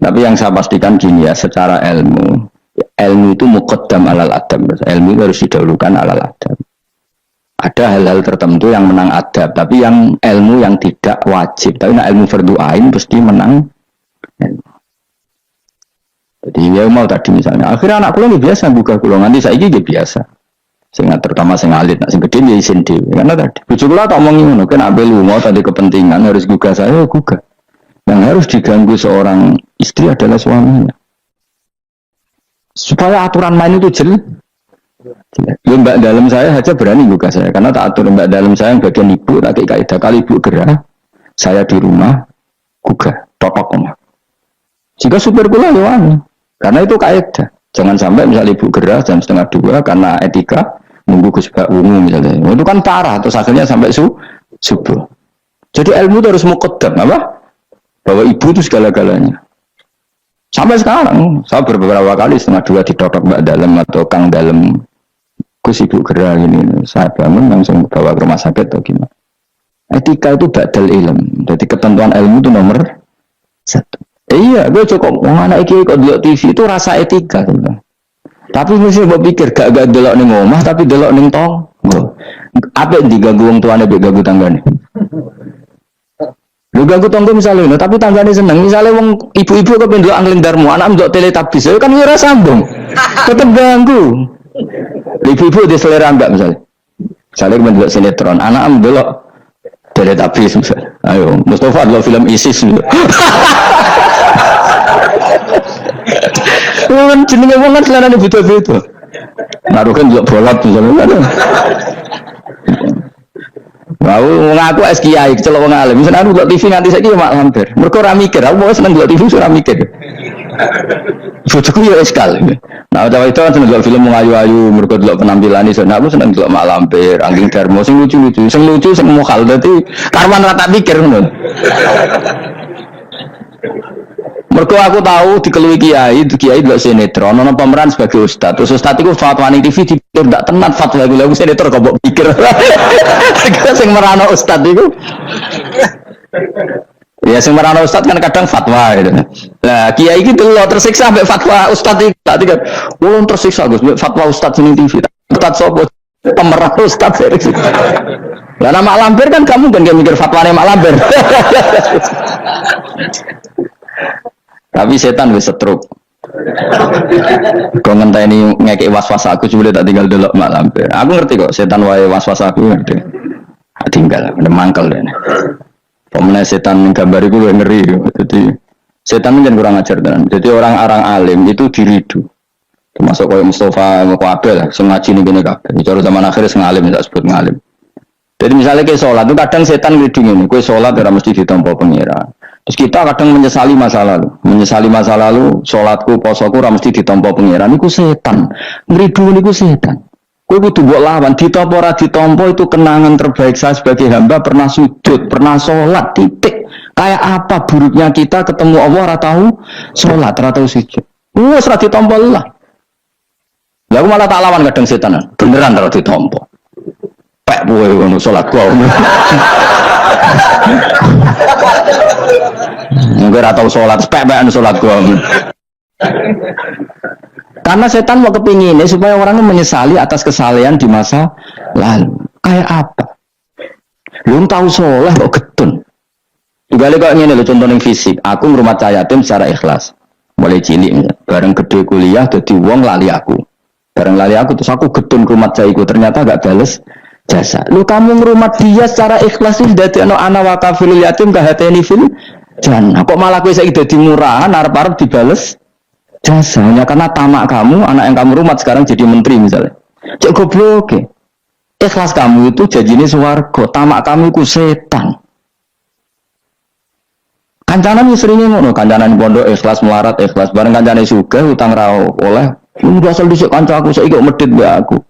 Tapi yang saya pastikan gini ya, secara ilmu itu muqaddam alal adab. Ilmu itu harus didahulukan alal adab. Ada hal-hal tertentu yang menang adab, tapi yang ilmu yang tidak wajib. Tapi nah, ilmu fardu ain pasti menang ilmu. Jadi ya mau tadi misalnya, akhirnya anak kulo biasa buka kulo, nanti saya ini biasa. Sehingga terutama sing alit, nak sing gede dia isin dewi. Karena tadi, bojo kula tak omongin ngono, kan abel mau tadi kepentingan harus gugah saya, gugah. Yang harus diganggu seorang istri adalah suaminya. Supaya aturan main itu jelas. Mbak dalam saya aja berani gugah saya, karena tak atur mbak dalam saya yang bagian ibu, tak kayak kaidah kali ibu gerah, saya di rumah gugah, totok omah. Jika supir kula ya karena itu kaidah. Jangan sampai misalnya ibu gerah jam 1:30 karena etika nunggu kesebak ungu misalnya. Itu kan parah, terus akhirnya sampai subuh. Jadi ilmu itu harus muqaddam apa? Bahwa ibu itu segala-galanya. Sampai sekarang, saya beberapa kali 1:30 ditotok mbak dalam atau kang dalam kus ibu gerah ini. Saya bangun langsung bawa ke rumah sakit atau gimana. Etika itu badal ilm. Jadi ketentuan ilmu itu nomor 1. Iya, gue cukup anak iki kok delok TV itu rasa etika gitu. Tapi mesti mbok pikir gak delok ning omah tapi delok ning tangga. Apik diganggu wong tuane mbek ganggu tanggane. Lu ganggu tangga misalnya, tapi tanggane seneng. Misalnya wong ibu-ibu kok pendelok angling darmu, anak ndelok teletabis, kan ora sambung. Tetep ganggu. Ibu-ibu di selera enggak misalnya. Misalnya mendelok sinetron, anak ndelok teletabis misalnya. Ayo, Mustafa delok film ISIS. Kan jenenge wong kan selerane beda-beda. Naruhkan juga bolot misalnya. Mau ngaku es kiai kecelok wong alim. Misalnya aku delok TV nganti saiki mak lampir. Mergo ora mikir, aku mau seneng delok TV ora mikir. Bojoku ya eskal. Nah, cawe itu kan seneng delok film ayu-ayu, mergo delok penampilan iso. Nah, aku seneng delok mak lampir, angling darmo sing lucu-lucu. Sing lucu sing mokal dadi karwan ra tak pikir ngono. Mergo aku tahu dikelui kiai delok sinetron ana pemeran sebagai ustaz. Terus ustaz iku fatwa ning TV dipikir ndak tenan fatwa iku sinetron kok mbok pikir. Kita sing merano ustaz iku. Ya sing merano ustaz kan kadang fatwa gitu. Lah kiai iki delok tersiksa mbek fatwa ustaz iki. Tak kan. Wong tersiksa Gus mbek fatwa ustaz ning TV. Ustaz sapa? Pemeran ustaz. Lah nama lampir kan kamu kan mikir fatwane mak lampir. Tapi setan wis setruk. Kau ngenteni ngekek was-was aku cuma tak tinggal delok mak lampir. Aku ngerti kok setan wae was-was aku ngerti. Tinggal ada mangkel deh. Pemenang setan gambar itu ngeri. Jadi setan kan kurang ajar dan. Jadi orang-orang alim itu diridu. Termasuk kayak Mustafa Muqabel, sing ngaji ning kene kabeh. Bicara zaman akhir sing alim tak sebut ngalim. Jadi misalnya kayak sholat itu kadang setan ngriding ini. Kowe sholat ora mesti ditampa pengira. Terus kita kadang menyesali masa lalu, sholatku, posoku, ora mesti ditampa pengiran. Iku setan, ngridu niku setan. Kowe kudu mbok lawan, ditampa ora ditampa itu kenangan terbaik saya sebagai hamba pernah sujud, pernah sholat, titik. Kayak apa buruknya kita ketemu Allah ora tahu sholat, ora tahu sujud. Wes ora ditampa lah. Lah aku malah tak lawan kadang setan, beneran ora ditampa. Pek kowe ngono sholat kok. Mungkin atau sholat, sepek-pekan sholat gua. Karena setan mau kepinginnya supaya orang menyesali atas kesalahan di masa lalu. Kayak apa? Belum tahu sholat kok getun. Juga kok ini lo contoh yang fisik. Aku ngurmat yatim secara ikhlas. Mulai cilik, bareng gede kuliah, jadi uang lali aku. Bareng lali aku, terus aku getun ngurmat cahiku. Ternyata gak bales jasa. Lu kamu ngurmat dia secara ikhlas ini dari anak wakafil yatim kahateni fil. Jangan, kok malah kowe saiki dadi murahan arep-arep dibales jasa hanya karena tamak kamu, anak yang kamu rumat sekarang jadi menteri misalnya. Cek goblok. Ikhlas kamu itu janjine swarga, tamak kamu itu setan. Kancanan seringnya ngono, kancanan pondok ikhlas melarat ikhlas, bareng kancane sugih utang ra oleh, ini asal dhisik kanca aku saiki kok medhit mbak aku.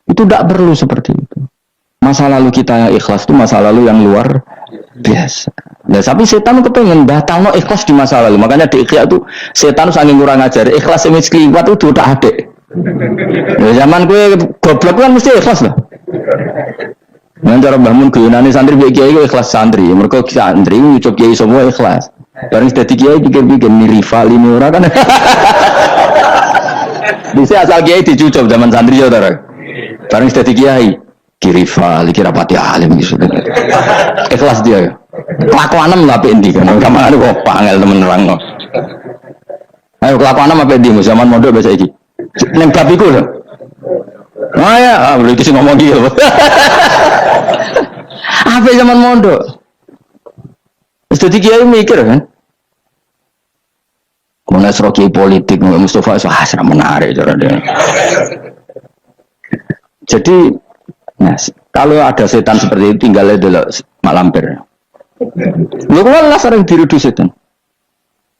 Itu tidak perlu seperti itu. Masa lalu kita yang ikhlas itu masa lalu yang luar biasa. Nah, tapi setan kepengen batalno ikhlas di masa lalu. Makanya di Ikhya itu setan saking kurang ajar. Ikhlas yang kliwat itu udah ada. Nah, zaman gue goblok kan mesti ikhlas lah. Nah, cara Mbah Mun guyonane santri mbek kiai ikhlas santri. Mergo santri ngucup kiai semua ikhlas. Bareng dadi kiai pikir-pikir ini rival ini ora kan. Bisa asal kiai dicucuk zaman santri ya ta. Bareng dadi kiai ki rival iki rapati alim gitu. Ikhlas dia ya. Kelakuanem lah pendi kan. Kamane kok pangel temen nerangno. Ayo kelakuanem apa endi zaman mondok biasa iki. Ning bab iku lho. Oh ya, berarti sih ngomong gitu. Apa zaman mondok? Jadi kiai mikir kan? Mana seroki politik, Mustafa sangat menarik cara dia. Jadi, nah, kalau ada setan seperti itu tinggalnya dulu mak lampir. Lu kan sering dirudu setan.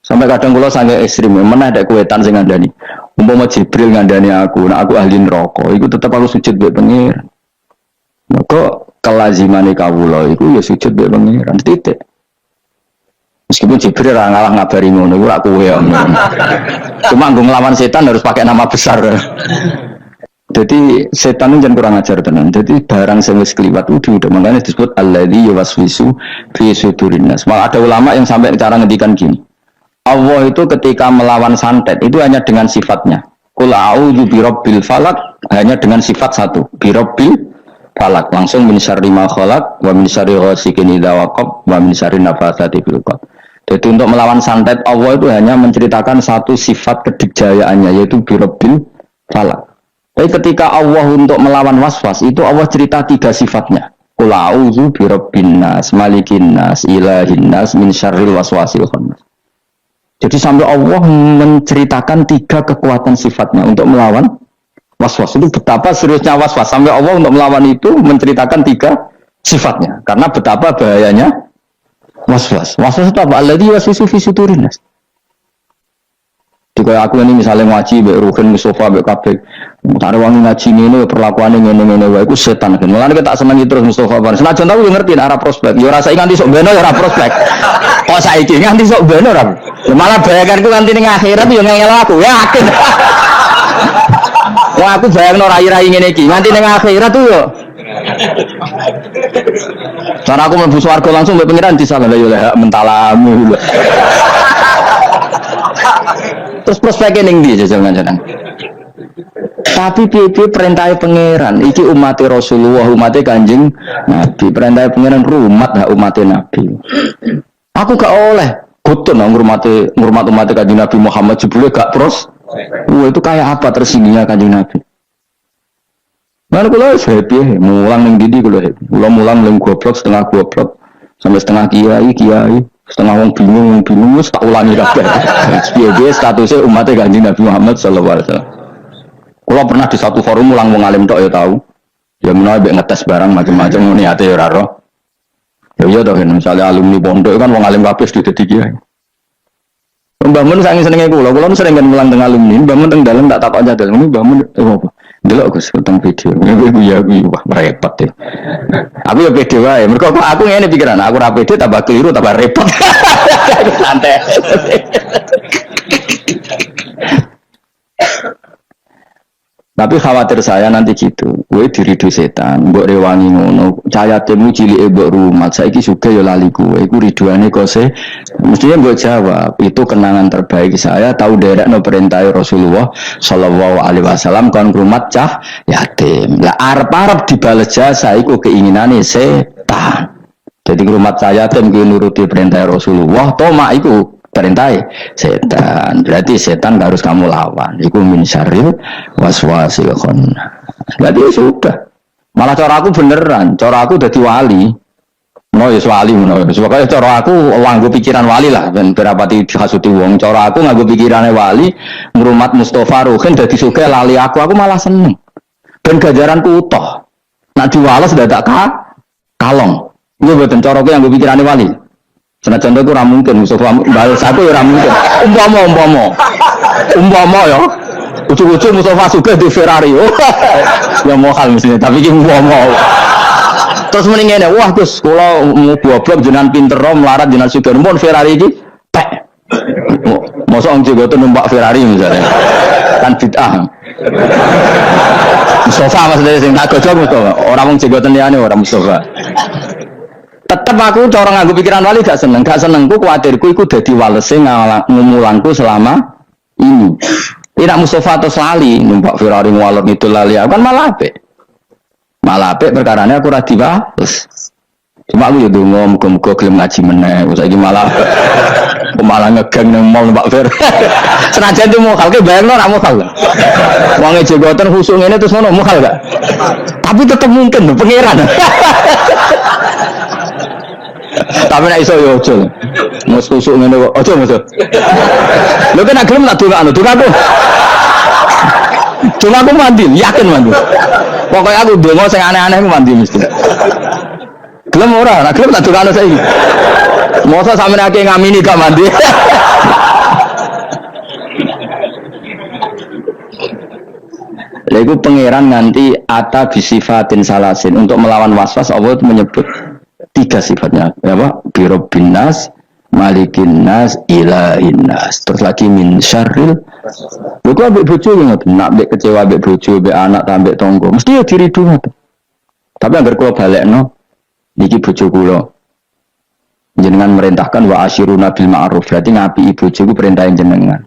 Sampai kadang kalau sangat ekstrim, mana ada kuetan sing ngandani. Umpama Jibril ngandani aku, nah aku ahli neraka, itu tetap aku sujud mbek pengiran. Maka kelazimane kawula iku ya sujud mbek pengiran titik. Meskipun Jibril ora ngalah ngabari ngono iku ora kowe ya. Cuma nggo nglawan setan harus pakai nama besar. Jadi setan itu jangan kurang ajar tenan. Jadi barang sing wis kliwat itu udah makanya disebut alladzi yuwaswisu fi sudurin nas. Malah ada ulama yang sampai cara ngendikan gini. Allah itu ketika melawan santet itu hanya dengan sifatnya. Qul a'udzu birabbil falaq hanya dengan sifat satu, birabbil falaq langsung min syarri ma khalaq wa min syarri ghasikin idza waqab wa min syarri nafatsati fil 'uqad. Jadi untuk melawan santet Allah itu hanya menceritakan satu sifat kedikjayaannya yaitu birabbil falaq. Tapi ketika Allah untuk melawan waswas itu Allah cerita tiga sifatnya. Qul a'udzu birabbin nas, malikin nas, ilahin nas min syarril waswasil khannas. Jadi sampai Allah menceritakan tiga kekuatan sifatnya untuk melawan waswas. Itu betapa seriusnya waswas. Sampai Allah untuk melawan itu menceritakan tiga sifatnya. Karena betapa bahayanya waswas. Waswas itu apa? Alladzi yuwaswisu fi sudurin nas. Jika aku ini misalnya ngaji, mbak Ruhin, Mustafa, mbak Kabel, taruh wangi ngaji ini, perlakuan ini, itu setan. Mulanya kita senangi terus Mustafa. Senajan tahu yang ngerti arah prospek. Ya rasa nganti sok beno ya arah prospek. Oh saiki nganti sok beno ora. Malah bayanganku nganti ning akhirat yo ngel aku, yakin. Wah aku bayangno rai-rai ngene iki, nganti ning akhirat tuh yo. Cara aku mlebu swarga langsung mbek pengiran disalah yo lek mentalamu. Terus prospeknya ning ndi jajal ngajaran. Tapi piye-piye perintah pangeran iki umat Rasulullah, umat Kanjeng Nabi, perintah pangeran rumat hak umat Nabi. Aku gak oleh gotun ngurmat umat Kanjeng Nabi Muhammad jebule gak pros. Itu kayak apa tersinggungnya Kanjeng Nabi. Mana kula happy mulang ning ndi kula happy. Kula mulang ning goblok setengah goblok sampai setengah kiai. Setengah wong bingung wis tak ulangi kabeh. Piye statusnya umat Kanjeng Nabi Muhammad sallallahu alaihi wasallam. Kula pernah di satu forum ulang wong alim tok ya tahu. Ya menawa mbek ngetes barang macam-macam niate ya ora ro. Ya iya toh misalnya alumni pondok kan wong alim kabeh dadi kiai. Mbah Mun saking senenge kula sering kan mulang teng alumni, Mbah Mun teng dalem tak takok aja dalem Mbah Mun apa? Delok Gus tentang video. Iku ya wah repot ya. Aku ya pede wae. Mergo aku ngene pikiran, aku ora pede tambah keliru tambah repot. Santai. Tapi khawatir saya nanti gitu, gue diridu setan, mbok rewangi ngono, cahaya temu cilike mbok rumat, saiki juga ya lali gue, iku riduane kose, mestinya gue jawab, itu kenangan terbaik saya, tahu derekno perintah Rasulullah Shallallahu Alaihi Wasallam kon rumat cah yatim, lah arep dibales jasa, iku keinginane setan, jadi rumat cah yatim gue nuruti perintah Rasulullah, toma iku perintah setan, berarti setan harus kamu lawan. Iku min syarril waswasil khannas. Berarti sudah. Malah cara aku beneran, cara aku dadi wali. Wis wali ngono. Sebab cara aku nganggo pikiran wali lah ben berapati dihasuti wong. Cara aku nganggo pikirane wali, ngrumat Mustafa Ruhin dadi sugih lali aku malah seneng. Ben ganjaranku utuh. Nek diwales dadak kalong. Iku mboten cara aku nganggo pikirane wali. Senajan itu ora mungkin Mustafa balas aku ya ora mungkin. Umpama ya. Ujug-ujug Mustafa sugih di Ferrari. Ya mohal mestinya, tapi iki umpama. Terus mending ngene, wah Gus, kula goblok jenengan pinter melarat jenengan sugih mun Ferrari iki pek. Mosok njego numpak Ferrari misalnya. Kan bid'ah. Mustafa maksudnya sing tak gojok Mustafa. Ora mung jenggoten liyane ora Mustafa. Tetep aku cara nganggo pikiran wali gak seneng. Gak senengku kuwatirku iku dadi walese ngumulangku selama ini. Tidak Mustafa atau lali numpak Ferrari ngalor itu lali aku kan malah apik. Malah apik perkarane aku ora diwales. Cuma aku yo donga muga-muga gelem ngaji meneh. Saiki malah ngegeng nang mall numpak Ferrari. Senajan itu mokal ke bayangno ora mokal. Wong jenggoten khusuk ngene terus ngono mokal gak? Tapi tetep mungkin lho pangeran. Tapi nek iso yo aja. Mus kusuk ngene kok. Aja Mas. Lho kan gelem tak dongakno, dongaku. Dongaku mandi, yakin mandi. Pokoke aku donga sing aneh-aneh ku mandi mesti. Gelem ora? Nek gelem tak dongakno saiki. Mosok sampeyan akeh ngamini gak mandi. Lalu pangeran nanti ata bisifatin salasin untuk melawan waswas Allah menyebut 3 sifatnya apa birobbin nas malikin nas ilahin nas terus lagi min syarril lho kok ambek bojo ngoten nak ambek kecewa ambek bojo ambek anak ambek tangga mesti ya diridu ngoten tapi anggar kula balekno niki bojo kula jenengan merintahkan wa asyiruna bil ma'ruf berarti ngapi bojoku perintahin jenengan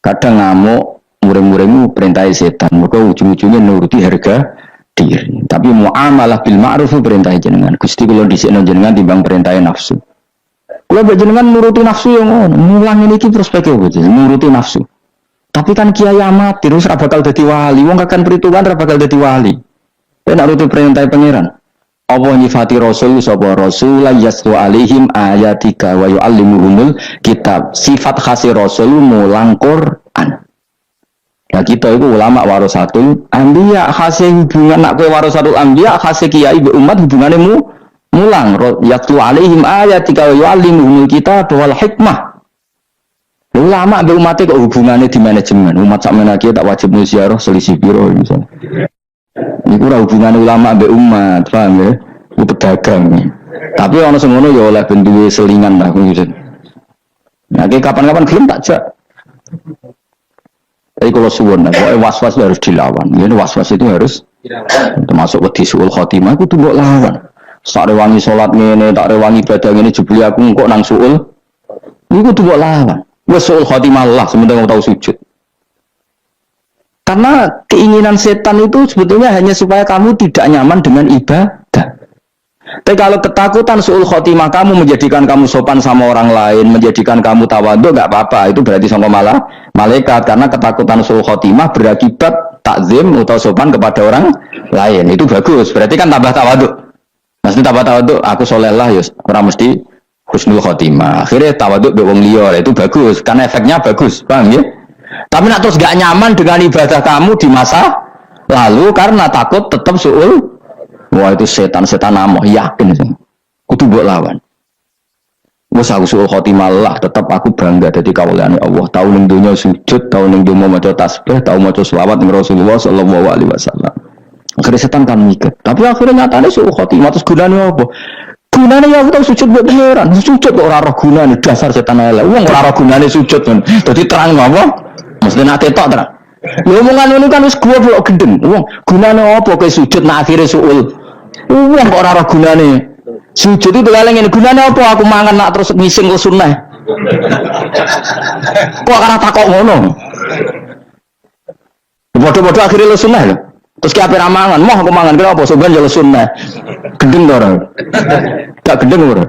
kadang ngamuk muring-muringmu perintah setan maka ujung-ujungnya nuruti harga diri tapi muamalah bil ma'ruf perintah jenengan Gusti kula dhisikno jenengan timbang perintah nafsu kula jenengan nuruti nafsu yang ngono mulang iki prospek opo nuruti nafsu tapi kan kiai amat terus ora bakal dadi wali wong kakan perhitungan ora bakal dadi wali nek nuruti perintah pangeran apa nyifati rasul sapa rasul yaslu alaihim ayatika wa yuallimuhumul kitab sifat khas rasul mulang Quran. Ya kita itu ulama warasatul anbiya khase hubungan nak kowe warasatul anbiya khase kiai be umat hubungane mulang yatlu alaihim ayatika wa yuallimuhumul kitab wal hikmah. Ulama be umate kok hubungane di manajemen umat sakmene iki tak wajib ziarah selisih piro misalnya. Niku ora hubungane ulama be umat, paham ya? Ku pedagang. Tapi ana sing ngono ya oleh ben duwe selingan lah ngono. Nah, kapan-kapan gelem tak jak. Tapi kalau suwun, pokoknya was-was harus dilawan. Ini was-was itu harus termasuk wedi suul khotimah itu tuh buat lawan. Tak rewangi sholat ini, tak rewangi ibadah ini, jebuli aku kok nang suul. Ini tuh buat lawan. Wes suul khotimah Allah, sementara kamu tahu sujud. Karena keinginan setan itu sebetulnya hanya supaya kamu tidak nyaman dengan ibadah. Tapi kalau ketakutan suul khotimah kamu menjadikan kamu sopan sama orang lain, menjadikan kamu tawadhu, gak apa-apa. Itu berarti sama malah malaikat. Karena ketakutan suul khotimah berakibat takzim atau sopan kepada orang lain. Itu bagus. Berarti kan tambah tawadhu. Maksudnya tambah tawadhu, aku solehlah ya orang mesti husnul khotimah. Akhirnya tawadhu be wong liya. Itu bagus. Karena efeknya bagus. Paham ya? Tapi nak terus gak nyaman dengan ibadah kamu di masa lalu karena takut tetap suul. Wah itu setan-setan amoh yakin sih. Kudu mbok lawan. Wes aku suul khotimah lah, tetap aku bangga dadi kawulane Allah. Tahu ning donya sujud, tahu ning donya maca tasbih, tahu maca selawat ning Rasulullah sallallahu alaihi wasallam. Akhirnya setan kan mikir. Tapi akhirnya nyatane suul khotimah terus gunane apa? Gunane ya aku tahu sujud buat pangeran. Sujud kok ora roh gunane dasar setan elek. Wong ora roh gunane sujud kan. Dadi terang apa? Mesti nak ketok terang. Lho omongan ngono kan wis goblok gendeng. Wong gunane apa kowe sujud nak akhire suul? Wong kok ora ora gunane. Sujud itu leleng ngene gunane apa aku mangan nak terus ngising ke sunah. Kok ora takok ngono. Bodoh-bodoh akhirnya lu sunnah lho. Terus ki ape ra mangan, moh aku mangan kira apa soban ya lu sunnah. Gendeng to ora? Gak gendeng ora.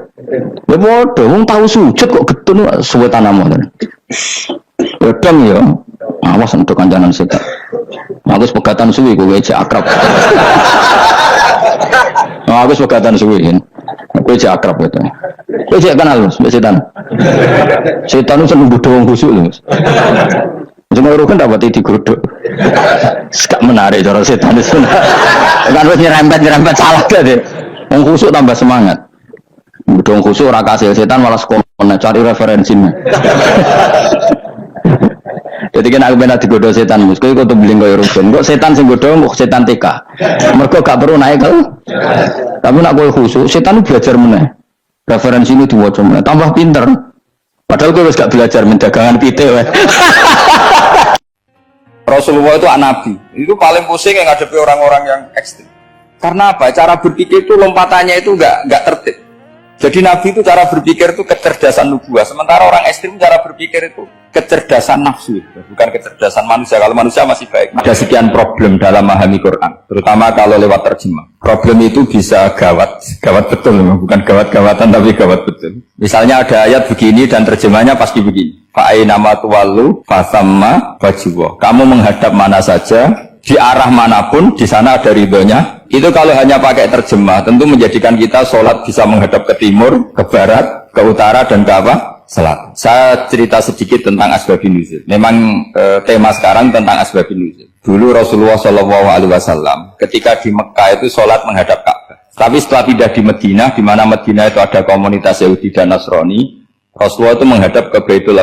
Ya bodoh, wong tahu sujud kok getun suwe tanammu. Wedang ya. Awas untuk kancanan setan. Aku sepegatan suwi kowe cek akrab. Aku sepegatan suwi kan. Kowe cek akrab itu. Kowe cek kenal Mas setan. Setan itu seneng bodho wong khusuk lho. Cuma urukan dapat digodhog. Gak menarik cara setan itu. Kan wis nyerempet salah deh. Wong khusuk tambah semangat. Bodho wong khusuk ora kasil setan malah sekono cari referensinya. Jadi kan aku benar digodoh setan mus, kau tuh beli kau rugen, kok setan sing godoh, kok setan TK. Mereka gak perlu naik kalau, tapi nak kau khusus, setan belajar mana? Referensi ini dibaca mana? Tambah pinter. Padahal kau gak belajar mendagangan pite. Rasulullah itu nabi, itu paling pusing yang ngadepi orang-orang yang ekstrim. Karena apa? Cara berpikir itu lompatannya itu gak tertib. Jadi Nabi itu cara berpikir itu kecerdasan nubuah. Sementara orang ekstrim cara berpikir itu kecerdasan nafsu. Bukan kecerdasan manusia. Kalau manusia masih baik. Ada sekian problem dalam memahami Quran. Terutama kalau lewat terjemah. Problem itu bisa gawat. Gawat betul. Bukan gawat-gawatan tapi gawat betul. Misalnya ada ayat begini dan terjemahnya pasti begini. Fa'ainama tuwallu fasamma wajhullah. Kamu menghadap mana saja, di arah manapun, di sana ada ridhonya. Itu kalau hanya pakai terjemah, tentu menjadikan kita sholat bisa menghadap ke timur, ke barat, ke utara, dan ke apa? Selatan. Saya cerita sedikit tentang asbabun nuzul. Memang tema sekarang tentang asbabun nuzul. Dulu Rasulullah SAW ketika di Mekah itu sholat menghadap Ka'bah. Tapi setelah pindah di Madinah, di mana Madinah itu ada komunitas Yahudi dan Nasrani, Rasulullah itu menghadap ke Baitul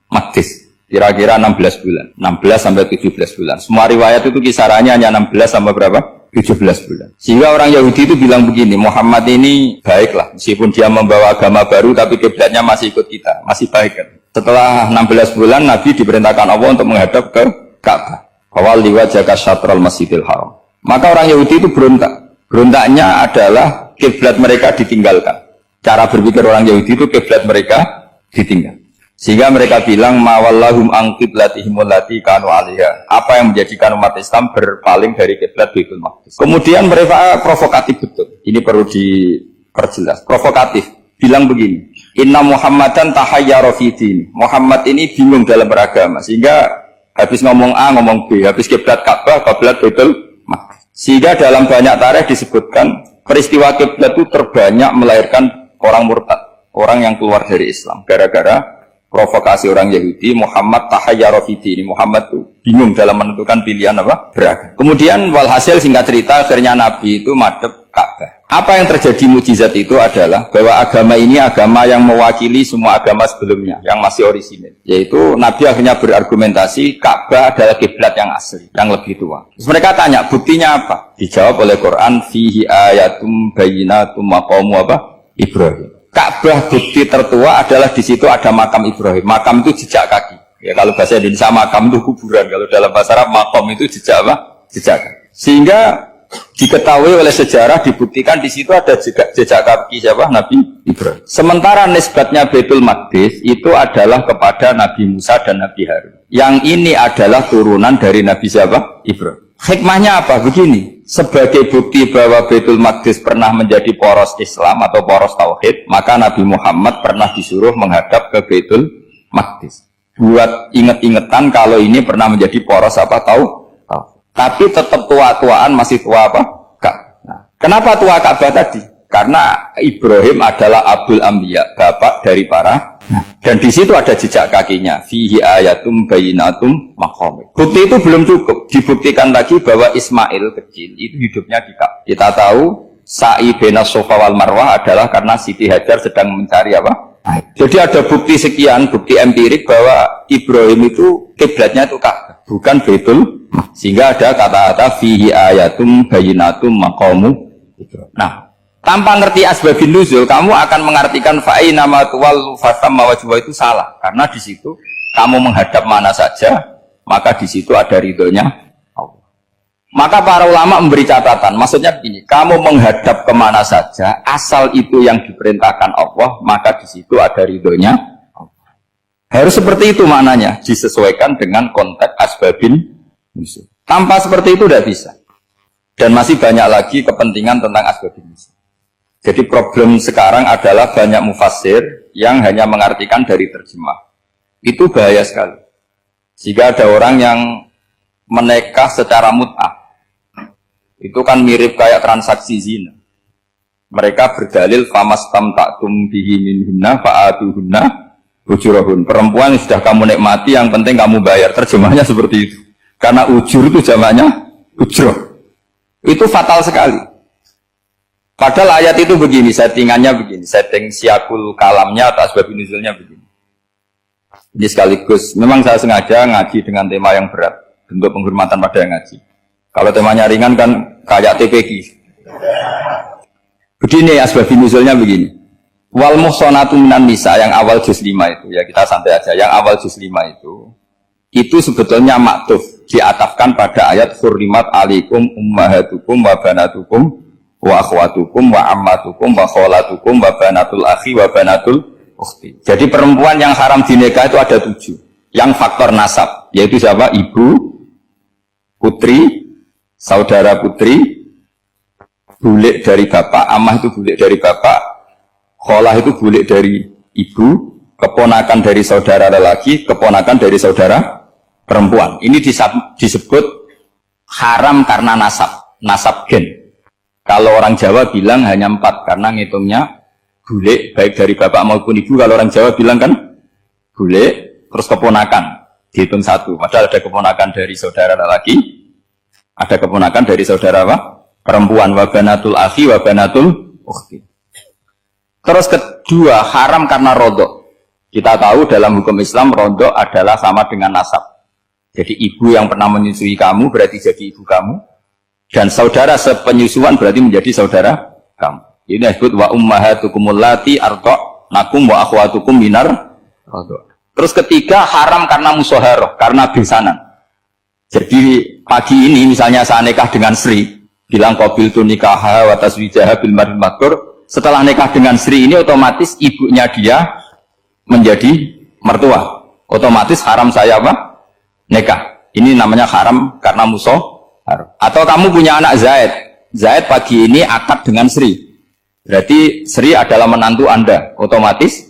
Maqdis. Kira-kira 16 bulan. 16 sampai 17 bulan. Semua riwayat itu kisarannya hanya 16 sampai berapa? 17 bulan. Sehingga orang Yahudi itu bilang begini, Muhammad ini baiklah. Meskipun dia membawa agama baru, tapi kiblatnya masih ikut kita. Masih baik kan? Setelah 16 bulan, Nabi diperintahkan Allah untuk menghadap ke Ka'bah. Awal liwajaka syatral masjidil haram. Maka orang Yahudi itu berontak. Berontaknya adalah kiblat mereka ditinggalkan. Cara berpikir orang Yahudi itu kiblat mereka ditinggal. Sehingga mereka bilang mawallahum an qiblatihim allati kanu 'alaiha. Apa yang menjadikan umat Islam berpaling dari kiblat Baitul Maqdis. Kemudian mereka provokatif betul. Ini perlu diperjelas. Provokatif. Bilang begini, "Inna Muhammadan tahayyara fi din." Muhammad ini bingung dalam beragama sehingga habis ngomong A ngomong B, habis kiblat Ka'bah, kiblat Baitul Maqdis. Sehingga dalam banyak tarikh disebutkan peristiwa kiblat itu terbanyak melahirkan orang murtad, orang yang keluar dari Islam gara-gara provokasi orang Yahudi. Muhammad tahayyara fi din. Muhammad itu bingung dalam menentukan pilihan apa? Beragama. Kemudian walhasil singkat cerita akhirnya Nabi itu madhep Ka'bah. Apa yang terjadi mukjizat itu adalah bahwa agama ini agama yang mewakili semua agama sebelumnya yang masih orisinil. Yaitu Nabi akhirnya berargumentasi Ka'bah adalah kiblat yang asli, yang lebih tua. Terus mereka tanya, buktinya apa? Dijawab oleh Quran, fihi ayatum bayyinatum maqamu apa? Ibrahim. Ka'bah bukti tertua adalah di situ ada makam Ibrahim. Makam itu jejak kaki. Ya kalau bahasa Indonesia makam itu kuburan. Kalau dalam bahasa Arab makam itu jejak apa? Jejak kaki. Sehingga diketahui oleh sejarah dibuktikan di situ ada jejak kaki siapa? Nabi Ibrahim. Sementara nisbatnya Baitul Maqdis itu adalah kepada Nabi Musa dan Nabi Harun. Yang ini adalah turunan dari Nabi siapa? Ibrahim. Hikmahnya apa? Begini, sebagai bukti bahwa Baitul Maqdis pernah menjadi poros Islam atau poros Tauhid, maka Nabi Muhammad pernah disuruh menghadap ke Baitul Maqdis. Buat inget-ingetan kalau ini pernah menjadi poros apa? Tauhid. Tapi tetap tua-tuaan masih tua apa? Nah, kenapa tua Ka'bah tadi? Karena Ibrahim adalah Abul Anbiya, bapak dari para. Dan di situ ada jejak kakinya. Fihi ayatum bayyinatum maqam. Bukti itu belum cukup. Dibuktikan lagi bahwa Ismail kecil itu hidupnya di Ka'bah. Kita tahu sa'i baina Safa wal Marwah adalah karena Siti Hajar sedang mencari apa? Jadi ada bukti sekian, bukti empirik bahwa Ibrahim itu kiblatnya itu Ka'bah, bukan Baitul. Sehingga ada kata-kata fihi ayatum bayyinatum maqamu. Nah, tanpa ngerti asbabun nuzul, kamu akan mengartikan fa'ainama tuwallu fasamma wajhullah itu salah. Karena di situ kamu menghadap mana saja, maka di situ ada ridhonya Allah. Maka para ulama memberi catatan, maksudnya begini, kamu menghadap kemana saja, asal itu yang diperintahkan Allah, maka di situ ada ridhonya Allah. Harus seperti itu maknanya, disesuaikan dengan konteks asbabun nuzul. Tanpa seperti itu tidak bisa. Dan masih banyak lagi kepentingan tentang asbabun nuzul. Jadi problem sekarang adalah banyak mufassir yang hanya mengartikan dari terjemah. Itu bahaya sekali. Jika ada orang yang menikah secara mut'ah, itu kan mirip kayak transaksi zina. Mereka berdalil famastam ta'tum bihi minhunna fa'atuhunna ujurahun. Perempuan yang sudah kamu nikmati, yang penting kamu bayar. Terjemahnya seperti itu. Karena ujur itu jamaknya ujroh. Itu fatal sekali. Padahal ayat itu begini, settingannya begini, setting siakul kalamnya atau asbabun nuzulnya begini. Ini sekaligus, memang saya sengaja ngaji dengan tema yang berat, bentuk penghormatan pada yang ngaji. Kalau temanya ringan kan kayak TPQ. Begini asbabun nuzulnya begini. Wal muhsanatu minan nisa yang awal juz 5 itu, ya kita santai aja, yang awal juz 5 itu sebetulnya maktuf, diatafkan pada ayat hurrimat alaikum ummahatukum wa banatukum wa akhwatukum wa ammatukum wa kholatukum wa banatul akhi wa banatul ukhti. Jadi perempuan yang haram dinikah itu ada 7. Yang faktor nasab, yaitu siapa? Ibu, putri, saudara putri, bulik dari bapak, amah itu bulik dari bapak, kholah itu bulik dari ibu, keponakan dari saudara lelaki, keponakan dari saudara perempuan. Ini disebut haram karena nasab gen. Kalau orang Jawa bilang hanya 4 karena ngitungnya bulik baik dari bapak maupun ibu. Kalau orang Jawa bilang kan bulik terus keponakan dihitung 1. Padahal ada keponakan dari saudara lelaki, ada keponakan dari saudara apa? Perempuan. Wa banatul akhi wa banatul ukhti. Terus kedua haram karena rodok. Kita tahu dalam hukum Islam rodok adalah sama dengan nasab. Jadi ibu yang pernah menyusui kamu berarti jadi ibu kamu. Dan saudara sepenyusuan berarti menjadi saudara kamu. Ini disebut wa ummahatukumul lati arda'nakum wa akhwatukum minar radha'. Terus ketiga haram karena musyaharah, karena besanan. Jadi pagi ini misalnya saya nikah dengan Sri, bilang qabiltu nikaha wa taswijaha bil mar'il madkur. Setelah nikah dengan Sri ini otomatis ibunya dia menjadi mertua. Otomatis haram saya apa? Nikah. Ini namanya haram karena musyaharah. Atau kamu punya anak Zaid. Zaid pagi ini akad dengan Sri. Berarti Sri adalah menantu Anda. Otomatis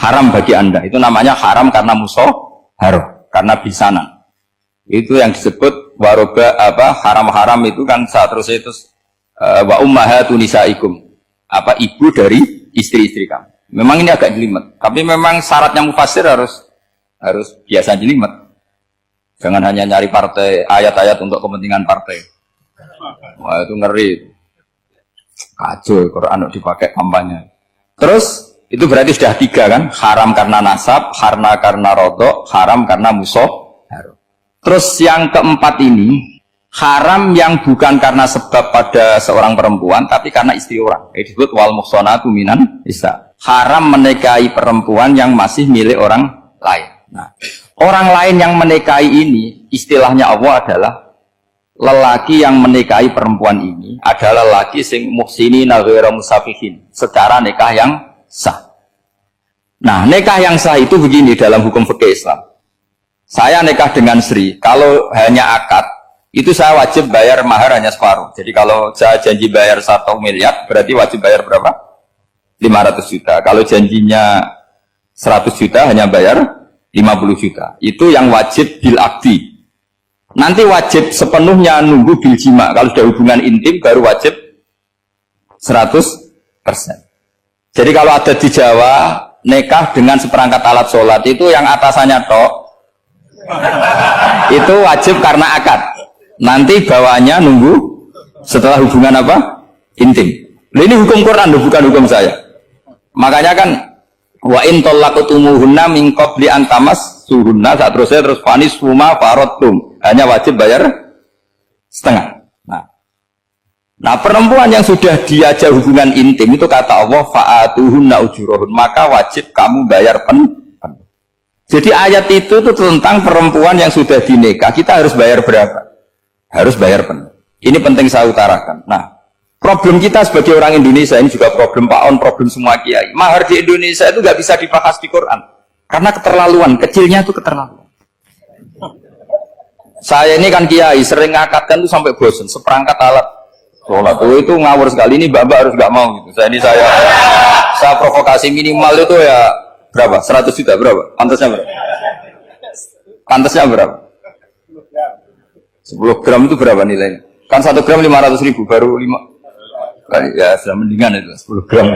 haram bagi Anda. Itu namanya haram karena musyaharah, karena bisanan. Itu yang disebut waroba apa haram-haram itu kan seterusnya itu wa ummahatu nisaikum. Apa ibu dari istri-istri kamu. Memang ini agak jelimet. Tapi memang syaratnya mufassir harus biasa jelimet. Jangan hanya nyari partai, ayat-ayat untuk kepentingan partai. Wah itu ngeri. Kacau, Quran dipakai kampanye. Terus, itu berarti sudah 3 kan? Haram karena nasab, karena rodok, haram karena musyaharah. Terus yang keempat ini, haram yang bukan karena sebab pada seorang perempuan, tapi karena istri orang. Itu disebut wal muhsanatu minan nisa. Haram menikahi perempuan yang masih milik orang lain. Nah, orang lain yang menikahi ini, istilahnya Allah adalah lelaki yang menikahi perempuan ini adalah lelaki sing muhsini ghairu musafihin, secara nikah yang sah. Nah, nikah yang sah itu begini dalam hukum fikih Islam. Saya nikah dengan Sri, kalau hanya akad, itu saya wajib bayar mahar hanya separuh. Jadi kalau saya janji bayar 1 miliar, berarti wajib bayar berapa? 500 juta. Kalau janjinya 100 juta hanya bayar 50 juta. Itu yang wajib bil akdi. Nanti wajib sepenuhnya nunggu bil jima. Kalau sudah hubungan intim baru wajib 100%. Jadi kalau ada di Jawa nikah dengan seperangkat alat sholat itu yang atasannya tok itu wajib karena akad. Nanti bawahnya nunggu setelah hubungan apa? Intim. Ini hukum Quran bukan hukum saya. Makanya kan wa in talaqtumuhunna min qabli an tamassuhunna terus fanis huma faradtum, hanya wajib bayar setengah. Nah perempuan yang sudah diajak hubungan intim itu kata Allah fa'atuhunna ujurahun, maka wajib kamu bayar penuh. Jadi ayat itu tuh tentang perempuan yang sudah dinikah, kita harus bayar berapa? Harus bayar penuh. Ini penting saya utarakan. Nah, problem kita sebagai orang Indonesia ini juga problem Pak On, problem semua kiai. Mahar di Indonesia itu nggak bisa dibahas di Quran karena keterlaluan, kecilnya itu keterlaluan. Saya ini kan kiai, sering ngakatkan tuh sampai bosan, seperangkat alat sholat. Oh, itu ngawur sekali, ini mbak harus nggak mau gitu. Saya provokasi minimal itu ya berapa? 100 juta berapa? Pantasnya berapa? Pantasnya berapa? 10 gram itu berapa nilainya? Kan 1 gram 500.000, baru 5. Ya sudah mendingan itu 10 gram.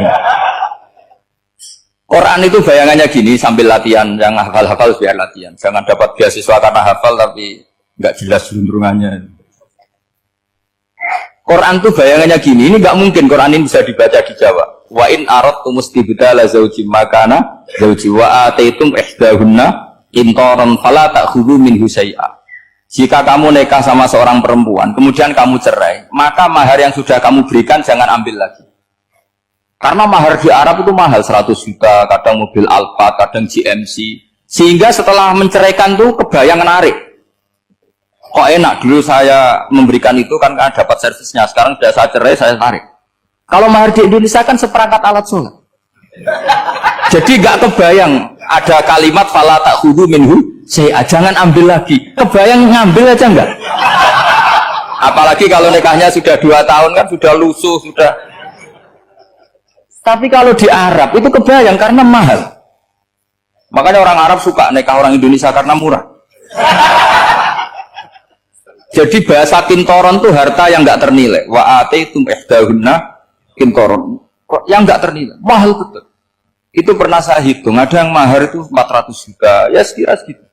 Quran itu bayangannya gini, sambil latihan, yang hafal-hafal biar latihan. Jangan dapat beasiswa karena hafal tapi nggak jelas juntrungannya. Quran itu bayangannya gini, ini nggak mungkin Quran ini bisa dibaca di Jawa. Wa in aradtum istibdala zawji makana zawji wa ataitum ihdahunna qintaran fala ta'khudhu minhu syai'a. Jika kamu nikah sama seorang perempuan, kemudian kamu cerai, maka mahar yang sudah kamu berikan jangan ambil lagi. Karena mahar di Arab itu mahal, 100 juta, kadang mobil Alphard, kadang GMC. Sehingga setelah menceraikan tuh kebayang menarik. Kok enak, dulu saya memberikan itu kan dapat servisnya, sekarang sudah saya cerai, saya tarik. Kalau mahar di Indonesia kan seperangkat alat sholat. Jadi nggak kebayang ada kalimat fala ta'khudhu minhu syai'a, jangan ambil lagi. Kebayang ngambil aja enggak? Apalagi kalau nikahnya sudah 2 tahun kan sudah lusuh, sudah. Tapi kalau di Arab itu kebayang karena mahal. Makanya orang Arab suka nikah orang Indonesia karena murah. Jadi bahasa kintoron tuh harta yang nggak ternilai. Wa ataitum ihdahunna kintoron. Yang nggak ternilai, mahal betul. Itu pernah saya hitung, ada yang mahar itu 400 juta, ya sekira segitu.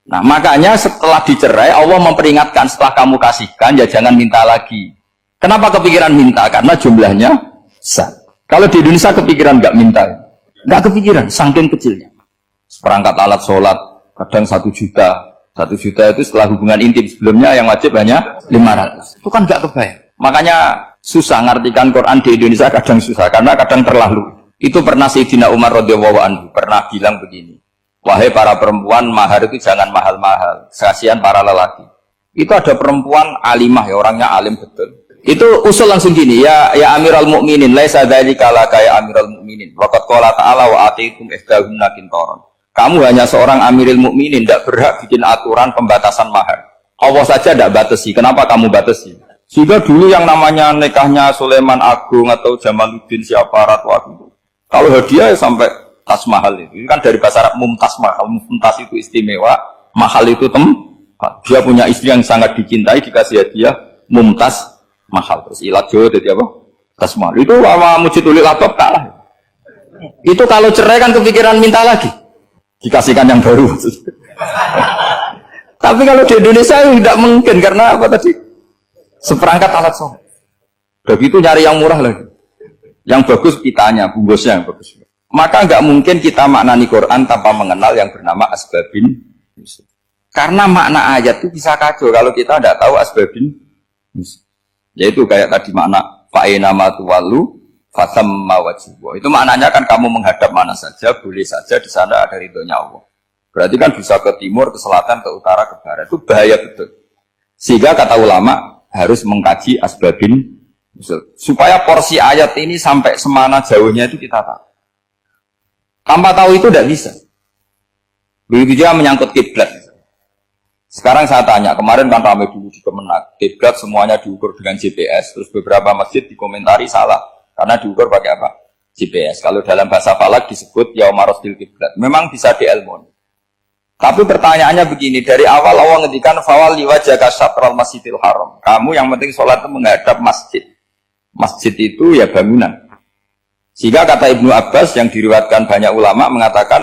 Nah makanya setelah dicerai, Allah memperingatkan setelah kamu kasihkan, ya jangan minta lagi. Kenapa kepikiran minta? Karena jumlahnya besar. Kalau di Indonesia kepikiran nggak minta, nggak kepikiran, saking kecilnya. Seperangkat alat sholat, kadang 1 juta. 1 juta itu setelah hubungan intim, sebelumnya yang wajib hanya 500. Itu kan nggak kebayang. Makanya susah ngartikan Quran di Indonesia, kadang susah, karena kadang terlalu. Itu pernah Sayyidina Umar radhiyallahu anhu pernah bilang begini, wahai para perempuan, mahar itu jangan mahal-mahal, kasihan para lelaki. Itu ada perempuan alimah, ya orangnya alim betul. Itu usul langsung gini, ya Amirul Mukminin, laisa dzalika laka ya Amirul Mukminin. Waqad qala ta'ala wa atiitum ihdahunna qintaran. Kamu hanya seorang Amirul Mukminin, tidak berhak bikin aturan pembatasan mahar. Allah saja tidak batasi, kenapa kamu batasi? Sehingga dulu yang namanya nikahnya Sulaiman Agung atau Jamaluddin siapa Ratu Agung, kalau hadiah sampai tas mahal itu kan dari bahasa Arab mumtaz mahal. Mumtaz itu istimewa, mahal itu tempat. Dia punya istri yang sangat dicintai, dikasih hadiah mumtaz mahal. Terus ilat Jawa jadi apa? Tas mahal. Itu sama Mujidulil Abab kalah. Itu kalau cerai kan kepikiran minta lagi, dikasihkan yang baru. Tapi kalau di Indonesia tidak mungkin karena apa tadi? Seperangkat alat sholat. Begitu nyari yang murah lagi. Yang bagus kitanya, bungkusnya yang bagus. Maka nggak mungkin kita maknani Quran tanpa mengenal yang bernama asbabin. Karena makna ayat itu bisa kacau kalau kita tidak tahu asbabin. Yaitu kayak tadi makna fa'ina matuwalu fatamma wajibwa. Itu maknanya kan kamu menghadap mana saja, boleh saja di sana ada ridhonya Allah. Berarti kan bisa ke timur, ke selatan, ke utara, ke barat. Itu bahaya betul. Sehingga kata ulama harus mengkaji asbabin. Supaya porsi ayat ini sampai semana jauhnya itu kita tahu. Tanpa tahu itu tidak bisa. Begitu juga menyangkut kiblat. Sekarang saya tanya, kemarin kan ramai dulu di Kemenak, kiblat semuanya diukur dengan GPS, terus beberapa masjid dikomentari salah karena diukur pakai apa? GPS. Kalau dalam bahasa Falak disebut yaumarostil kiblat. Memang bisa diilmoni. Tapi pertanyaannya begini, dari awal Allah ngendikan fawal liwajhaka syatral masjidil haram. Kamu yang penting sholat itu menghadap masjid. Masjid itu ya bangunan. Sehingga kata Ibnu Abbas yang diriwayatkan banyak ulama mengatakan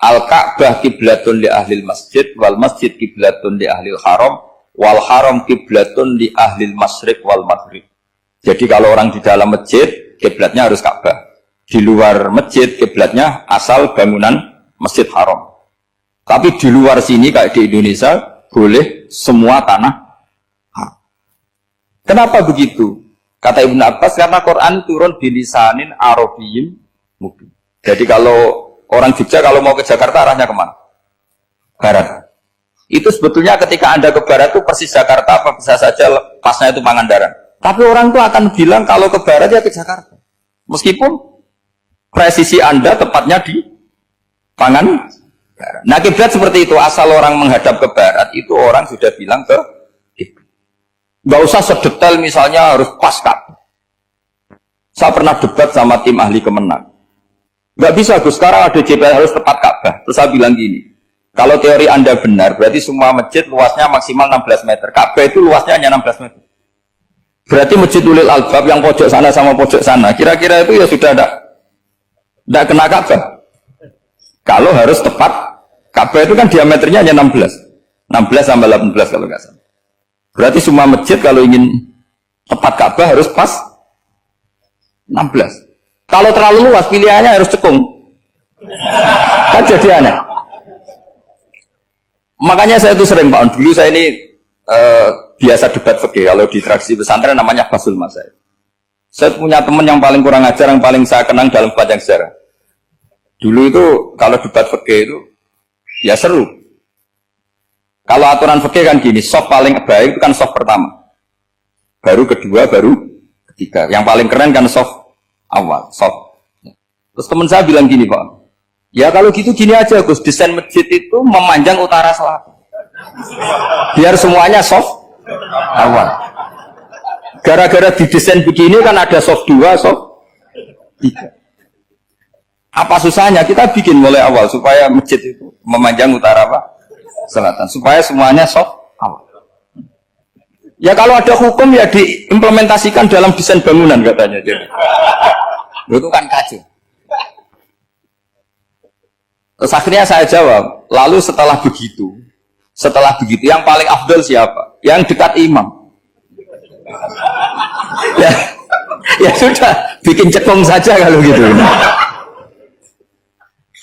al-Ka'bah kiblatun li ahlil masjid wal masjid kiblatun li ahlil haram wal haram kiblatun li ahlil masyriq wal maghrib. Jadi kalau orang di dalam masjid kiblatnya harus Ka'bah. Di luar masjid kiblatnya asal bangunan Masjid Haram. Tapi di luar sini kayak di Indonesia boleh semua tanah. Kenapa begitu? Kata Ibnu Abbas, karena Quran turun bilisanin Arabiyyin mubin. Jadi kalau orang Jogja kalau mau ke Jakarta arahnya kemana? Barat. Itu sebetulnya ketika Anda ke barat itu persis Jakarta, apa bisa saja pasnya itu Pangandaran. Tapi orang itu akan bilang kalau ke barat ya ke Jakarta. Meskipun presisi Anda tepatnya di Pangandaran. Nah kiblat seperti itu, asal orang menghadap ke barat itu orang sudah bilang ke nggak usah sedetail misalnya harus pas Ka'bah. Saya pernah debat sama tim ahli Kemenak. Nggak bisa Gus, sekarang ada JPL harus tepat Ka'bah. Terus saya bilang gini, kalau teori Anda benar, berarti semua masjid luasnya maksimal 16 meter. Ka'bah itu luasnya hanya 16 meter. Berarti Masjid Ulil Albab yang pojok sana sama pojok sana, kira-kira itu ya sudah tidak kena Ka'bah. Kalau harus tepat, Ka'bah itu kan diameternya hanya 16 sampai 18 kalau nggak salah. Berarti semua masjid kalau ingin tepat Ka'bah harus pas 16. Kalau terlalu luas pilihannya harus cekung. Kan jadi aneh. Makanya saya itu sering Pak, dulu saya ini biasa debat fikih. Kalau di traksi pesantren namanya Basul Masail. Saya punya teman yang paling kurang ajar, yang paling saya kenang dalam panjang sejarah. Dulu itu kalau debat fikih itu ya seru. Kalau aturan fikih kan gini, soft paling baik itu kan soft pertama. Baru kedua, baru 3. Yang paling keren kan soft awal, soft. Terus teman saya bilang gini Pak, ya kalau gitu gini aja Gus, desain masjid itu memanjang utara selatan. Biar semuanya soft awal. Gara-gara didesain begini kan ada soft 2, soft 3. Apa susahnya kita bikin mulai awal supaya masjid itu memanjang utara Pak selatan, supaya semuanya soft awal. Ya kalau ada hukum ya diimplementasikan dalam desain bangunan katanya. Jadi itu kan kacau. Terus akhirnya saya jawab, lalu setelah begitu yang paling afdol siapa? Yang dekat imam. Ya sudah, bikin cekung saja kalau gitu.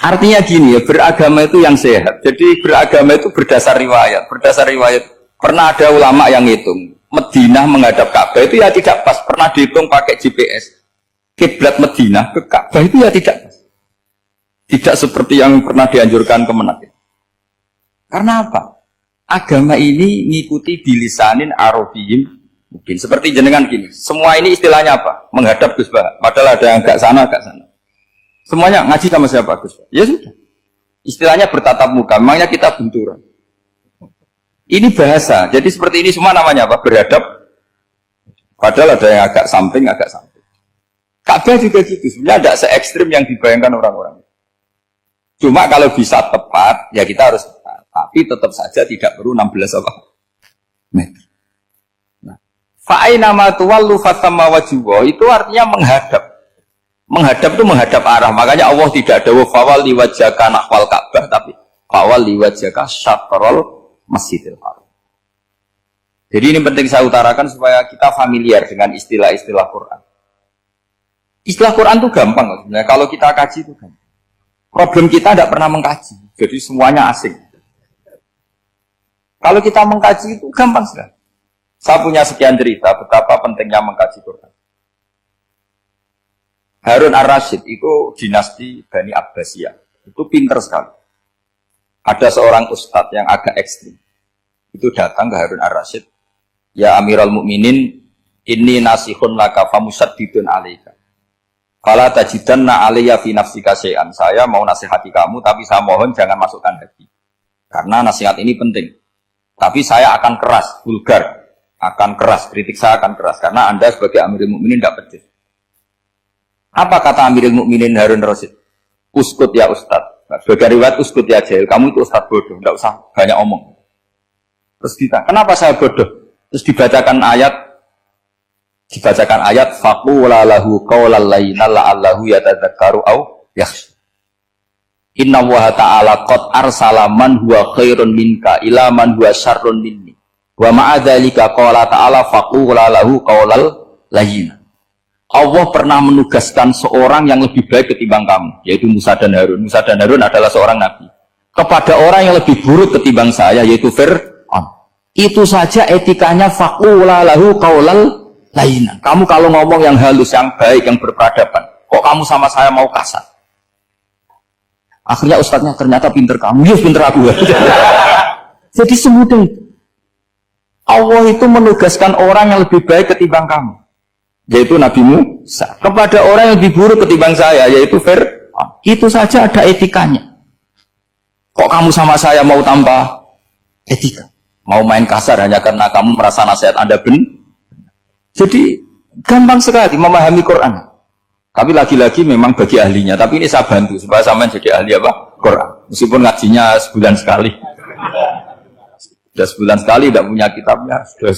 Artinya gini ya, beragama itu yang sehat. Jadi beragama itu berdasar riwayat. Berdasar riwayat, pernah ada ulama yang ngitung Madinah menghadap Ka'bah itu ya tidak pas. Pernah dihitung pakai GPS. Kiblat Madinah ke Ka'bah itu ya tidak pas. Tidak seperti yang pernah dianjurkan Kemenak. Karena apa? Agama ini ngikuti bilisanin Arabiyyin mungkin. Seperti jenengan gini. Semua ini istilahnya apa? Menghadap Gus Bah. Padahal ada yang agak sana, agak sana. Semuanya ngaji sama siapa Gus Bah? Ya sudah. Istilahnya bertatap muka. Memangnya kita benturan. Ini bahasa. Jadi seperti ini semua namanya apa? Berhadap. Padahal ada yang agak samping, agak samping. Ka'bah juga gitu. Sebenarnya tidak se-ekstrim yang dibayangkan orang-orang. Cuma kalau bisa tepat, ya kita harus tepat. Tapi tetap saja tidak perlu 16 apa? Meter. Nah, fa'aina ma tuwallu fatamma wajhuhu itu artinya menghadap. Menghadap itu menghadap arah. Makanya Allah tidak ada fawal liwajhaka nahwal Ka'bah, tapi fawal liwajhaka syatrul Masjidil Haram. Jadi ini penting saya utarakan supaya kita familiar dengan istilah-istilah Quran. Istilah Quran itu gampang sebenarnya. Kalau kita kaji itu gampang. Problem kita tidak pernah mengkaji. Jadi semuanya asing. Kalau kita mengkaji itu gampang sekali. Saya punya sekian cerita betapa pentingnya mengkaji Quran. Harun ar-Rasyid itu dinasti Bani Abbasiyah. Itu pinter sekali. Ada seorang ustadz yang agak ekstrim. Itu datang ke Harun ar-Rasyid. Ya Amirul Mukminin, inni nasihun laka famusaddidun alaika. Fala tajidanna alayya fi nafsika syai'an. Saya mau nasihati kamu, tapi saya mohon jangan masukkan hati. Karena nasihat ini penting. Tapi saya akan keras, vulgar. Akan keras, kritik saya akan keras. Karena Anda sebagai Amirul Mukminin tidak pedes. Apa kata Amirul Mukminin Harun ar-Rasyid? Uskut ya Ustadz. Nah, sebagai riwayat uskut ya jahil. Kamu itu Ustadz bodoh, tidak usah banyak omong. Terus ditanya, kenapa saya bodoh? Terus dibacakan ayat faqula lahu qawlan layyinan la'allahu yatadzakkaru aw yakhsha. Inna Allaha ta'ala qad arsala man huwa khairun minka ila man huwa syarrun minni. Wa ma'a dzalika qala ta'ala faqula lahu qawlan layyinan. Allah pernah menugaskan seorang yang lebih baik ketimbang kamu, yaitu Musa dan Harun. Musa dan Harun adalah seorang nabi. Kepada orang yang lebih buruk ketimbang saya, yaitu Fir'aun. Itu saja etikanya faqula lahu qawlan layyinan. Kamu kalau ngomong yang halus, yang baik, yang berperadaban, kok kamu sama saya mau kasar? Akhirnya ustadznya ternyata pinter kamu, ya pinter aku. Jadi semudah itu. Allah itu menugaskan orang yang lebih baik ketimbang kamu, yaitu Nabi Musa, kepada orang yang lebih buruk ketimbang saya, yaitu Fir'aun. Itu saja ada etikanya. Kok kamu sama saya mau tambah etika? Mau main kasar hanya karena kamu merasa nasihat Anda benar? Jadi gampang sekali memahami Quran. Tapi lagi-lagi memang bagi ahlinya. Tapi ini saya bantu supaya sampean jadi ahli apa? Quran. Meskipun ngajinya sebulan sekali. Sudah sebulan sekali tidak punya kitabnya. Sudah.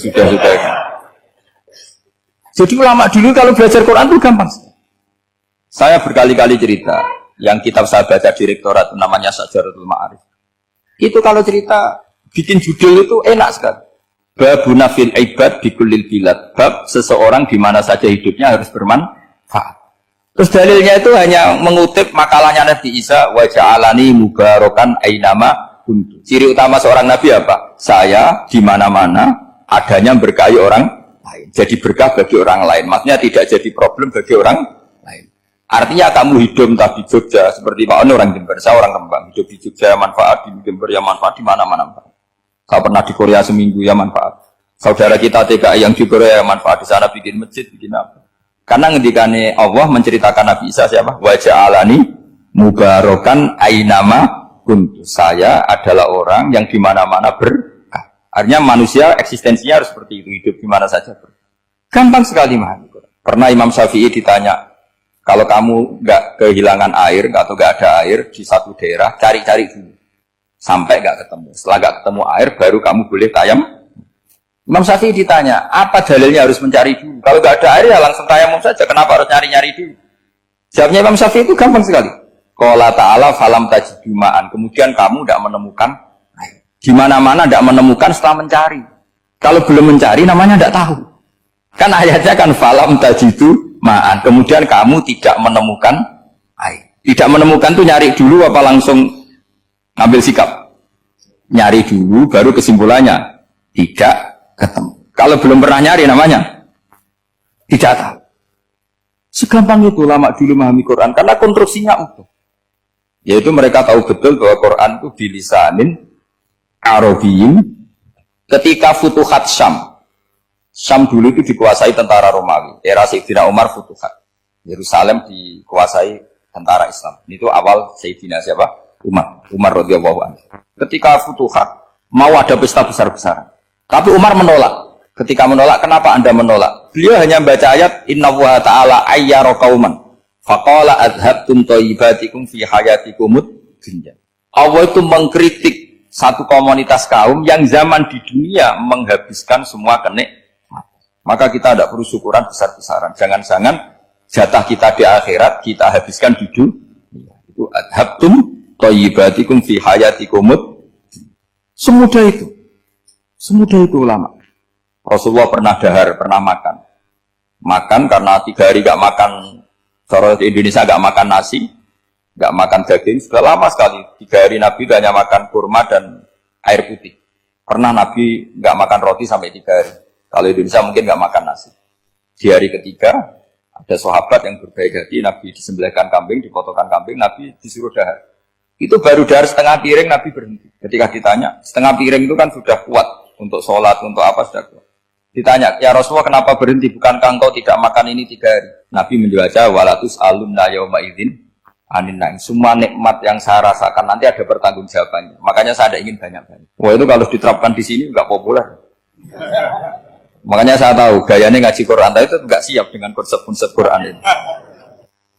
Jadi ulama dulu kalau belajar Quran itu gampang. Saya berkali-kali cerita. Yang kitab saya baca di rektorat namanya Syajaratul Ma'arif. Itu kalau cerita bikin judul itu enak sekali. Babuna fil ibad bikulil bilad. Bab seseorang di mana saja hidupnya harus bermanfaat. Terus dalilnya itu hanya mengutip makalahnya Nabi Isa, wa ja'alani mubarakan ainama kuntu. Ciri utama seorang nabi apa? Saya di mana-mana adanya berkahi orang lain. Jadi berkah bagi orang lain. Maksudnya tidak jadi problem bagi orang lain. Artinya kamu hidup entah di Jogja seperti Pak Ono orang Jember, saya orang Kembang. Hidup di Jogja manfaat, di Jember ya manfaat, di mana-mana manfaat. Saya pernah di Korea seminggu ya manfaat. Saudara kita TKI yang di Korea ya manfaat, di sana bikin masjid, bikin apa. Karena ngendikane Allah menceritakan Nabi Isa siapa? Wa ja'alani mubarakan ainama kuntu. Saya adalah orang yang di mana-mana berkah. Artinya manusia eksistensinya harus seperti itu, hidup di mana saja berkah. Gampang sekali memahami Quran. Pernah Imam Syafi'i ditanya, kalau kamu nggak kehilangan air atau nggak ada air di satu daerah, cari-cari dulu sampai nggak ketemu. Setelah nggak ketemu air, baru kamu boleh tayam. Imam Syafi'i ditanya, apa dalilnya harus mencari dulu? Kalau nggak ada air ya langsung tayamum saja. Kenapa harus nyari-nyari dulu? Jawabnya Imam Syafi'i itu gampang sekali. Qala ta'ala falam tajidu ma'an. Kemudian kamu tidak menemukan air. Di mana-mana tidak menemukan setelah mencari. Kalau belum mencari namanya tidak tahu. Kan ayatnya kan falam tajidu ma'an. Kemudian kamu tidak menemukan air. Tidak menemukan tuh nyari dulu apa langsung ambil sikap? Nyari dulu baru kesimpulannya tidak ketemu. Kalau belum pernah nyari namanya tidak tahu. Segampang itu ulama dulu memahami Quran karena konstruksinya utuh. Yaitu mereka tahu betul bahwa Quran itu bilisanin Arabiyyin. Ketika Futuhat Syam. Syam dulu itu dikuasai tentara Romawi. Era Sayyidina Umar Futuhat. Yerusalem dikuasai tentara Islam. Itu awal Sayyidina siapa? Umar radhiyallahu anhu. Ketika Futuhat mau ada pesta besar-besaran. Tapi Umar menolak. Ketika menolak, kenapa Anda menolak? Beliau hanya baca ayat Inna wa ta'ala ayyara qauman faqala adhabtum thayyibatikum fi hayatikumud dunya. Allah itu mengkritik satu komunitas kaum yang zaman di dunia menghabiskan semua kenikmatan. Maka kita tidak perlu syukuran besar-besaran. Jangan-jangan jatah kita di akhirat kita habiskan di dunia. Itu adhabtum thayyibatikum fi hayatikumud. Semudah itu. Semudah itu ulama. Rasulullah pernah dahar, pernah makan. Makan karena 3 hari gak makan, cara di Indonesia gak makan nasi, gak makan daging, sudah lama sekali. 3 hari Nabi hanya makan kurma dan air putih. Pernah Nabi gak makan roti sampai 3 hari. Kalau Indonesia mungkin gak makan nasi. Di hari ketiga, ada sahabat yang berbaik hati, Nabi disembelihkan kambing, dipotongkan kambing, Nabi disuruh dahar. Itu baru dahar setengah piring, Nabi berhenti. Ketika ditanya, setengah piring itu kan sudah kuat. Untuk sholat, untuk apa sudah kuat. Ditanya, ya Rasulullah kenapa berhenti? Bukankah engkau tidak makan ini 3 hari? Nabi menjawab, walatus alumna yauma idzin anin naim. Semua nikmat yang saya rasakan nanti ada pertanggungjawabannya. Makanya saya tidak ingin banyak-banyak. Wah itu kalau diterapkan di sini enggak populer. Makanya saya tahu gayanya ngaji Quran itu enggak siap dengan konsep-konsep Quran ini.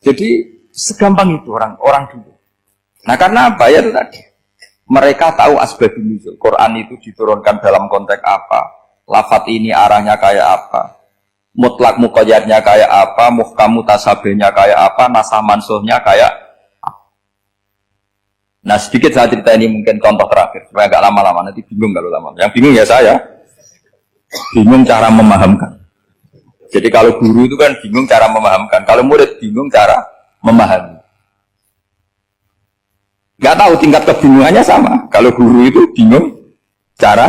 Jadi segampang itu orang dulu. Nah karena apa ya itu tadi? Mereka tahu asbabun nuzul. Quran itu diturunkan dalam konteks apa? Lafat ini arahnya kayak apa? Mutlak muqayyadnya kayak apa? Muhkam mutasabihnya kayak apa? Nasah mansuhnya kayak apa? Nah sedikit saya cerita ini mungkin contoh terakhir supaya agak lama-lama, nanti bingung kalau lama. Yang bingung ya saya. Bingung cara memahamkan. Jadi kalau guru itu kan bingung cara memahamkan. Kalau murid bingung cara memahami. Gak tahu tingkat kebingungannya sama. Kalau guru itu bingung cara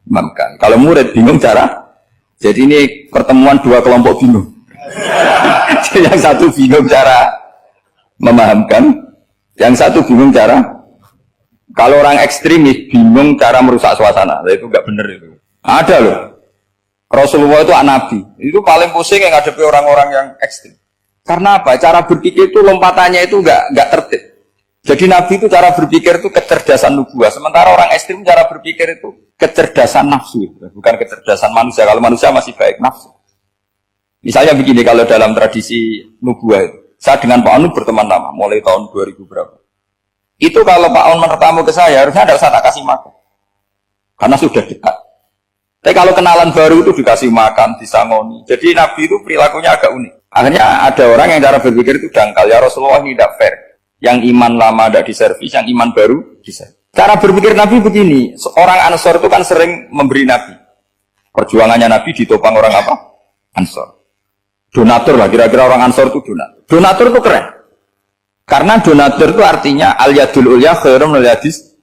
memahamkan. Kalau murid bingung cara. Jadi ini pertemuan 2 kelompok bingung. Yang satu bingung cara memahamkan, yang satu bingung cara. Kalau orang ekstremis bingung cara merusak suasana. Itu gak benar itu. Ada loh. Rasulullah itu nabi. Itu paling pusing yang ngadepi orang-orang yang ekstrim. Karena apa? Cara berpikir itu lompatannya itu gak tertib. Jadi Nabi itu cara berpikir itu kecerdasan nubuah. Sementara orang ekstrim cara berpikir itu kecerdasan nafsu. Bukan kecerdasan manusia. Kalau manusia masih baik nafsu. Misalnya begini, kalau dalam tradisi nubuah itu. Saya dengan Pak Anu berteman lama. Mulai tahun 2000 berapa. Itu kalau Pak Anu bertamu ke saya, harusnya tidak usah tak kasih makan. Karena sudah dekat. Tapi kalau kenalan baru itu dikasih makan, disangoni. Jadi Nabi itu perilakunya agak unik. Akhirnya ada orang yang cara berpikir itu dangkal. Ya Rasulullah ini tidak fair. Yang iman lama tidak diservis, yang iman baru diservis. Cara berpikir Nabi begini, orang Ansor itu kan sering memberi Nabi. Perjuangannya Nabi ditopang orang apa? Ansor. Donatur lah, kira-kira orang Ansor itu donatur. Donatur itu keren. Karena donatur itu artinya al-yadul ulya khairum minal yadis.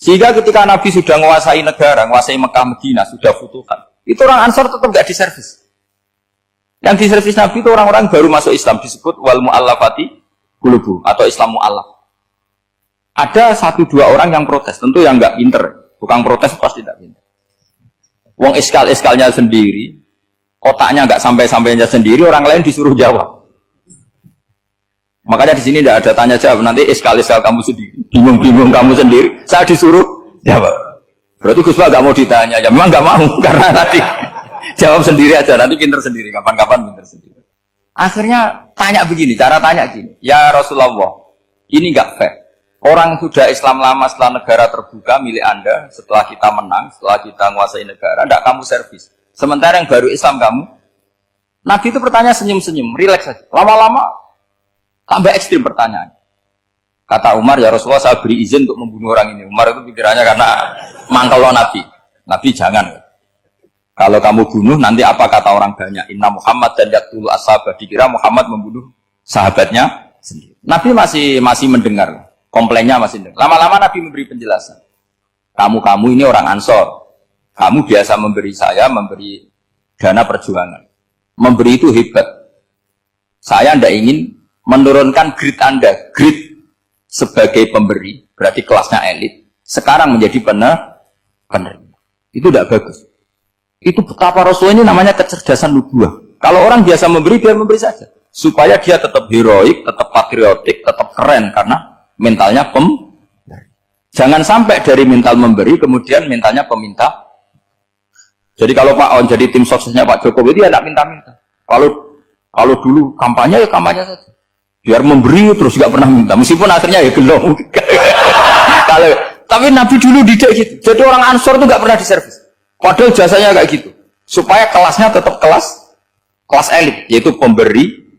Sehingga ketika Nabi sudah menguasai negara, menguasai Mekah, Madinah, sudah futuhan. Itu orang Ansor tetap tidak diservis. Yang diservis Nabi itu orang-orang baru masuk Islam, disebut wal mu'allafati qulubu atau Islam mu'allaf. Ada 1-2 orang yang protes, tentu yang enggak pinter. Bukan protes pasti tidak pinter. Wong iskal-iskalnya sendiri, otaknya nggak sampai-sampainya sendiri, orang lain disuruh jawab. Makanya di sini tidak ada tanya jawab. Nanti sekali-sekali kamu sendiri, bingung-bingung kamu sendiri, saya disuruh jawab. Berarti Gus Pak nggak mau ditanya, ya memang nggak mau karena tadi jawab sendiri aja, nanti pinter sendiri, kapan-kapan pinter sendiri. Akhirnya tanya begini, cara tanya gini, ya Rasulullah, ini nggak fair. Orang sudah Islam lama setelah negara terbuka milik Anda, setelah kita menang, setelah kita menguasai negara, tidak kamu servis. Sementara yang baru Islam kamu, Nabi itu bertanya senyum-senyum, rileks saja. Lama-lama tambah ekstrim pertanyaan. Kata Umar, ya Rasulullah saya beri izin untuk membunuh orang ini. Umar itu pikirannya karena mangkelo Nabi. Nabi jangan. Kalau kamu bunuh, nanti apa kata orang banyak? Inna Muhammad dan Yatul Ashabah. Dikira Muhammad membunuh sahabatnya sendiri. Nabi masih mendengar. Komplainnya masih dengar. Lama-lama Nabi memberi penjelasan. Kamu ini orang Ansor. Kamu biasa memberi saya, memberi dana perjuangan. Memberi itu hebat. Saya tidak ingin menurunkan grade Anda. Grade sebagai pemberi, berarti kelasnya elit. Sekarang menjadi penerima. Itu tidak bagus. Itu betapa Rasul ini namanya kecerdasan nubuah. Kalau orang biasa memberi, biar memberi saja. Supaya dia tetap heroik, tetap patriotik, tetap keren. Karena mentalnya jangan sampai dari mental memberi, kemudian mentalnya peminta. Jadi kalau Pak On jadi tim suksesnya Pak Jokowi, dia tidak minta-minta. Kalau dulu kampanye, ya kampanye saja. Biar memberi terus nggak pernah minta. Meskipun akhirnya ya gelong. Tapi Nabi dulu didik gitu. Jadi orang Ansor itu nggak pernah diservis. Padahal jasanya kayak gitu. Supaya kelasnya tetap kelas elit, yaitu pemberi,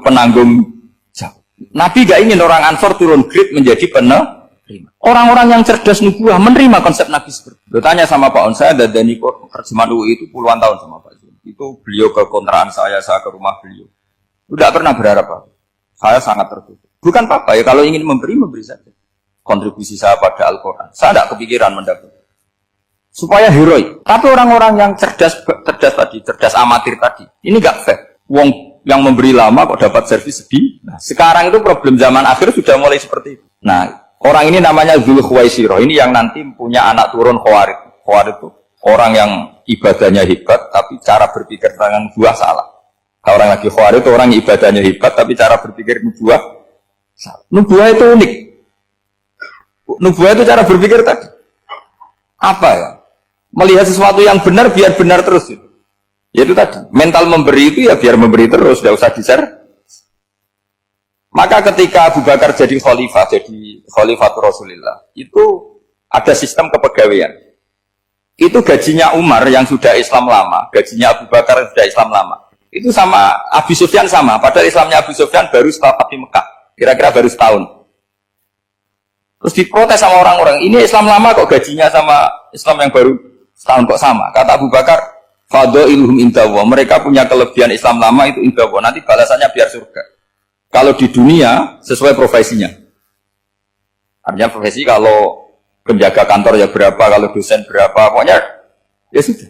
penanggung jawab. Nabi gak ingin orang Ansor turun grade menjadi penerima. Orang-orang yang cerdas nubuah menerima konsep Nabi seperti itu. Tanya sama Pak On, saya dadani terjemahan UI itu puluhan tahun sama Pak Zul. Itu beliau ke kontrakan saya ke rumah beliau. Tidak pernah berharap apa. Saya sangat tertutup. Bukan apa-apa ya, kalau ingin memberi saja. Kontribusi saya pada Al-Quran. Saya tidak kepikiran mendapat. Supaya heroik. Tapi orang-orang yang cerdas amatir tadi, ini gak fair. Wong yang memberi lama kok dapat servis sedih. Nah, sekarang itu problem zaman akhir sudah mulai seperti itu. Nah, orang ini namanya Dzul Khuwaisirah. Ini yang nanti punya anak turun Khawarij. Khawarij itu orang yang ibadahnya hebat, tapi cara berpikir tentang buah salah. Kalau orang lagi Khawarij itu orang ibadahnya hebat, tapi cara berpikir nubuah salah. Nubuah itu unik. Nubuah itu cara berpikir tadi. Apa ya? Melihat sesuatu yang benar biar benar terus itu. Yaitu tadi, mental memberi itu ya biar memberi terus, tidak usah di-share. Maka ketika Abu Bakar jadi Khalifatul Rasulillah, itu ada sistem kepegawaian. Itu gajinya Umar yang sudah Islam lama, gajinya Abu Bakar yang sudah Islam lama. Itu sama Abu Sufyan sama, padahal Islamnya Abu Sufyan baru setelah Fatih Mekah, kira-kira baru setahun. Terus diprotes sama orang-orang, ini Islam lama kok gajinya sama Islam yang baru setahun kok sama. Kata Abu Bakar, fadailuhum indallah, mereka punya kelebihan Islam lama itu indallah, nanti balasannya biar surga. Kalau di dunia sesuai profesinya. Artinya profesi kalau penjaga kantor ya berapa, kalau dosen berapa, pokoknya ya sudah.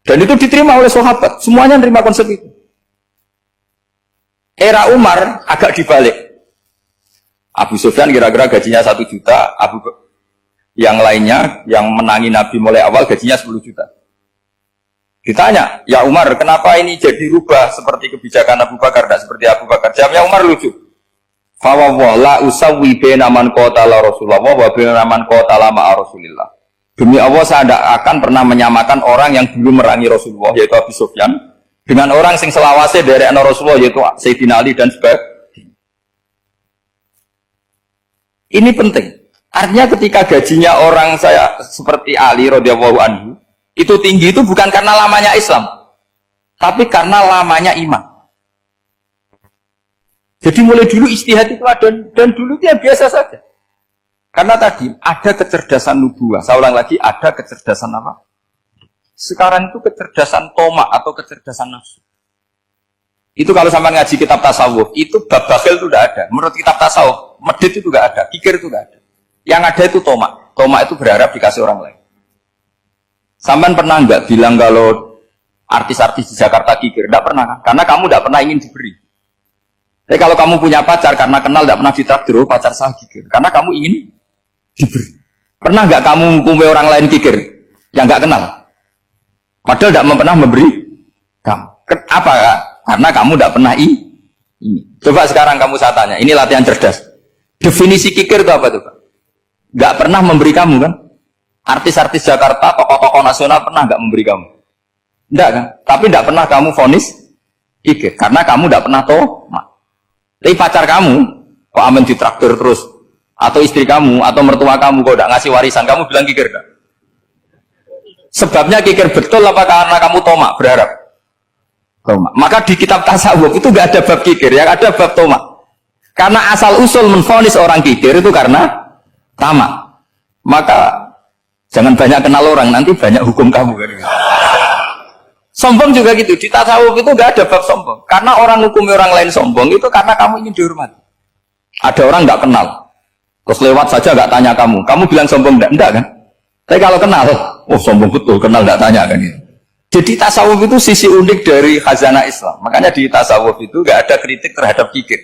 Dan itu diterima oleh sahabat, semuanya menerima konsep itu. Era Umar agak dibalik. Abu Sufyan kira-kira gajinya 1 juta, yang lainnya yang menangi Nabi mulai awal gajinya 10 juta. Ditanya, ya Umar, kenapa ini jadi rubah seperti kebijakan Abu Bakar, tidak seperti Abu Bakar? Jawabnya Umar lucu. Fawwah la usawwi baina man qatala Rasulullah wa baina man qatala ma'a Rasulillah. Demi Allah saya tidak akan pernah menyamakan orang yang dulu merangi Rasulullah yaitu Abu Sufyan dengan orang sing selawase dari Rasulullah yaitu Sayyidina Ali dan sebagainya. Ini penting. Artinya ketika gajinya orang saya seperti Ali radhiyallahu anhu itu tinggi itu bukan karena lamanya Islam, tapi karena lamanya iman. Jadi mulai dulu ijtihad itu ada dan dulu dia biasa saja. Karena tadi ada kecerdasan nubuah. Saya ulang lagi, ada kecerdasan apa? Sekarang itu kecerdasan tomak atau kecerdasan nafsu. Itu kalau sampai ngaji kitab tasawuf, itu bab bakhil itu tidak ada. Menurut kitab tasawuf, medit itu tidak ada, pikir itu tidak ada. Yang ada itu tomak. Tomak itu berharap dikasih orang lain. Sampai pernah enggak bilang kalau artis-artis di Jakarta kikir? Tidak pernah kan? Karena kamu tidak pernah ingin diberi. Tapi kalau kamu punya pacar karena kenal tidak pernah ditraktir, oh, pacar saya kikir. Karena kamu ingin diberi. Pernah enggak kamu kumpul orang lain kikir yang enggak kenal? Padahal tidak pernah memberi kamu. Apa? Karena kamu tidak pernah ini. Coba sekarang kamu saya tanya, ini latihan cerdas. Definisi kikir itu apa tuh Pak? Gak pernah memberi kamu kan? Artis-artis Jakarta, tokoh-tokoh nasional pernah gak memberi kamu? Enggak kan? Tapi tidak pernah kamu vonis kikir. Karena kamu tidak pernah tomat. Tapi pacar kamu, kok aman ditraktir terus? Atau istri kamu, atau mertua kamu, kok tidak ngasih warisan, kamu bilang kikir gak? Sebabnya kikir betul apa karena kamu tomak, berharap? Tomak. Maka di kitab tasawuf itu gak ada bab kikir, yang ada bab tomak. Karena asal usul menvonis orang kikir itu karena tamak. Maka jangan banyak kenal orang, nanti banyak hukum kamu. Sombong juga gitu, di tasawuf itu gak ada bab sombong. Karena orang hukumi orang lain sombong itu karena kamu ingin dihormati. Ada orang gak kenal, terus lewat saja gak tanya kamu bilang sombong enggak kan? Tapi kalau kenal, oh sombong betul, kenal gak tanya kan gitu. Jadi tasawuf itu sisi unik dari khazanah Islam. Makanya di tasawuf itu gak ada kritik terhadap kikir.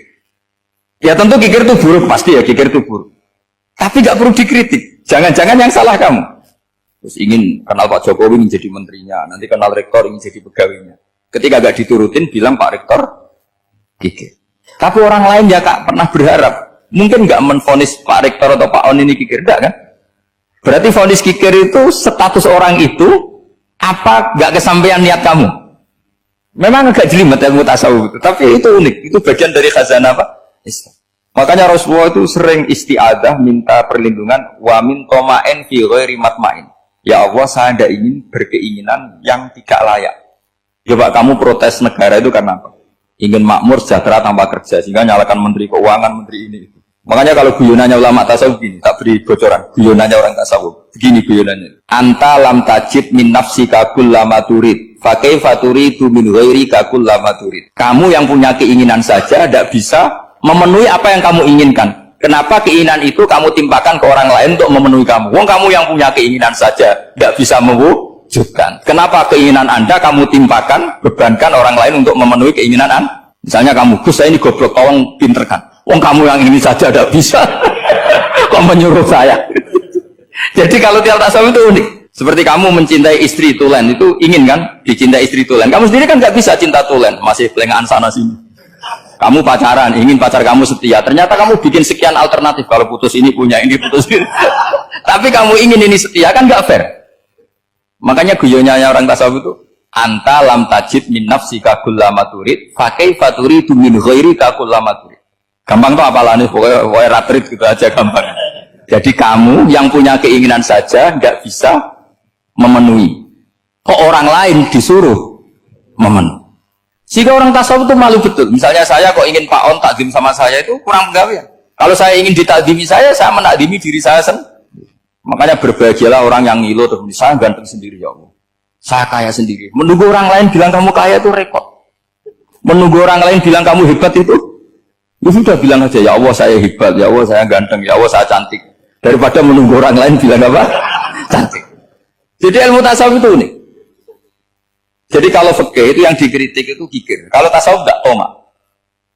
Ya tentu kikir itu buruk, pasti ya kikir itu buruk. Tapi gak perlu dikritik. Jangan-jangan yang salah kamu. Terus ingin kenal Pak Jokowi ingin jadi menterinya, nanti kenal rektor ingin jadi pegawainya. Ketika gak diturutin bilang Pak Rektor kikir. Tapi orang lain ya Kak pernah berharap, mungkin gak menvonis Pak Rektor atau Pak On ini kikir, enggak kan? Berarti vonis kikir itu status orang itu apa gak kesampaian niat kamu? Memang agak jelimet ilmu tasawuf itu, tapi itu unik, itu bagian dari khazanah apa? Islam. Makanya Rasulullah itu sering isti'adah minta perlindungan wa min toma'in fi ghairi matma'in. Ya Allah, saya tidak ingin berkeinginan yang tidak layak. Coba kamu protes negara itu karena apa? Ingin makmur sejahtera tanpa kerja, sehingga nyalakan menteri keuangan, menteri ini. Makanya kalau guyonannya ulama tasawuf gini, tak beri bocoran. Guyonannya orang tasawuf, begini guyonannya. Anta lam tajid min nafsika kullama turid, fa kaifa turidu min ghairika kullama turid. Kamu yang punya keinginan saja tidak bisa memenuhi apa yang kamu inginkan. Kenapa keinginan itu kamu timpakan ke orang lain untuk memenuhi kamu? Wong kamu yang punya keinginan saja tidak bisa mewujudkan. Kenapa keinginan Anda kamu timpakan, bebankan orang lain untuk memenuhi keinginan Anda? Misalnya kamu, Gus saya ini goblok, tolong pinterkan. Wong kamu yang ini saja tidak bisa. Kok menyuruh saya? Jadi kalau tiap tasawuf itu unik. Seperti kamu mencintai istri tulen, itu ingin kan dicintai istri tulen. Kamu sendiri kan nggak bisa cinta tulen, masih pelengahan sana sini. Kamu pacaran, ingin pacar kamu setia. Ternyata kamu bikin sekian alternatif. Kalau putus ini punya ini, putus ini. Tapi kamu ingin ini setia, kan gak fair. Makanya guyonanya orang tasawuf itu, anta lam tajid min nafsika kullama turid, fa kaifa turidu min ghairika kullama turid. Gampang tuh apalane, pokoknya ratrit gitu aja gampang. Jadi kamu yang punya keinginan saja gak bisa memenuhi. Kok orang lain disuruh memenuhi. Jika orang tasawuf itu malu betul. Misalnya saya kok ingin Pak On takdim sama saya itu kurang pegawaian. Kalau saya ingin ditakdimi saya menakdimi diri saya sendiri. Makanya berbahagialah orang yang ngilu terus saya ganteng sendiri ya Allah. Saya kaya sendiri. Menunggu orang lain bilang kamu kaya itu rekod. Menunggu orang lain bilang kamu hebat itu, ya sudah bilang aja ya Allah saya hebat, ya Allah saya ganteng, ya Allah saya cantik. Daripada menunggu orang lain bilang apa? Cantik. Jadi ilmu tasawuf itu unik. Jadi kalau fikih itu yang dikritik itu kikir. Kalau tasawuf enggak tomak.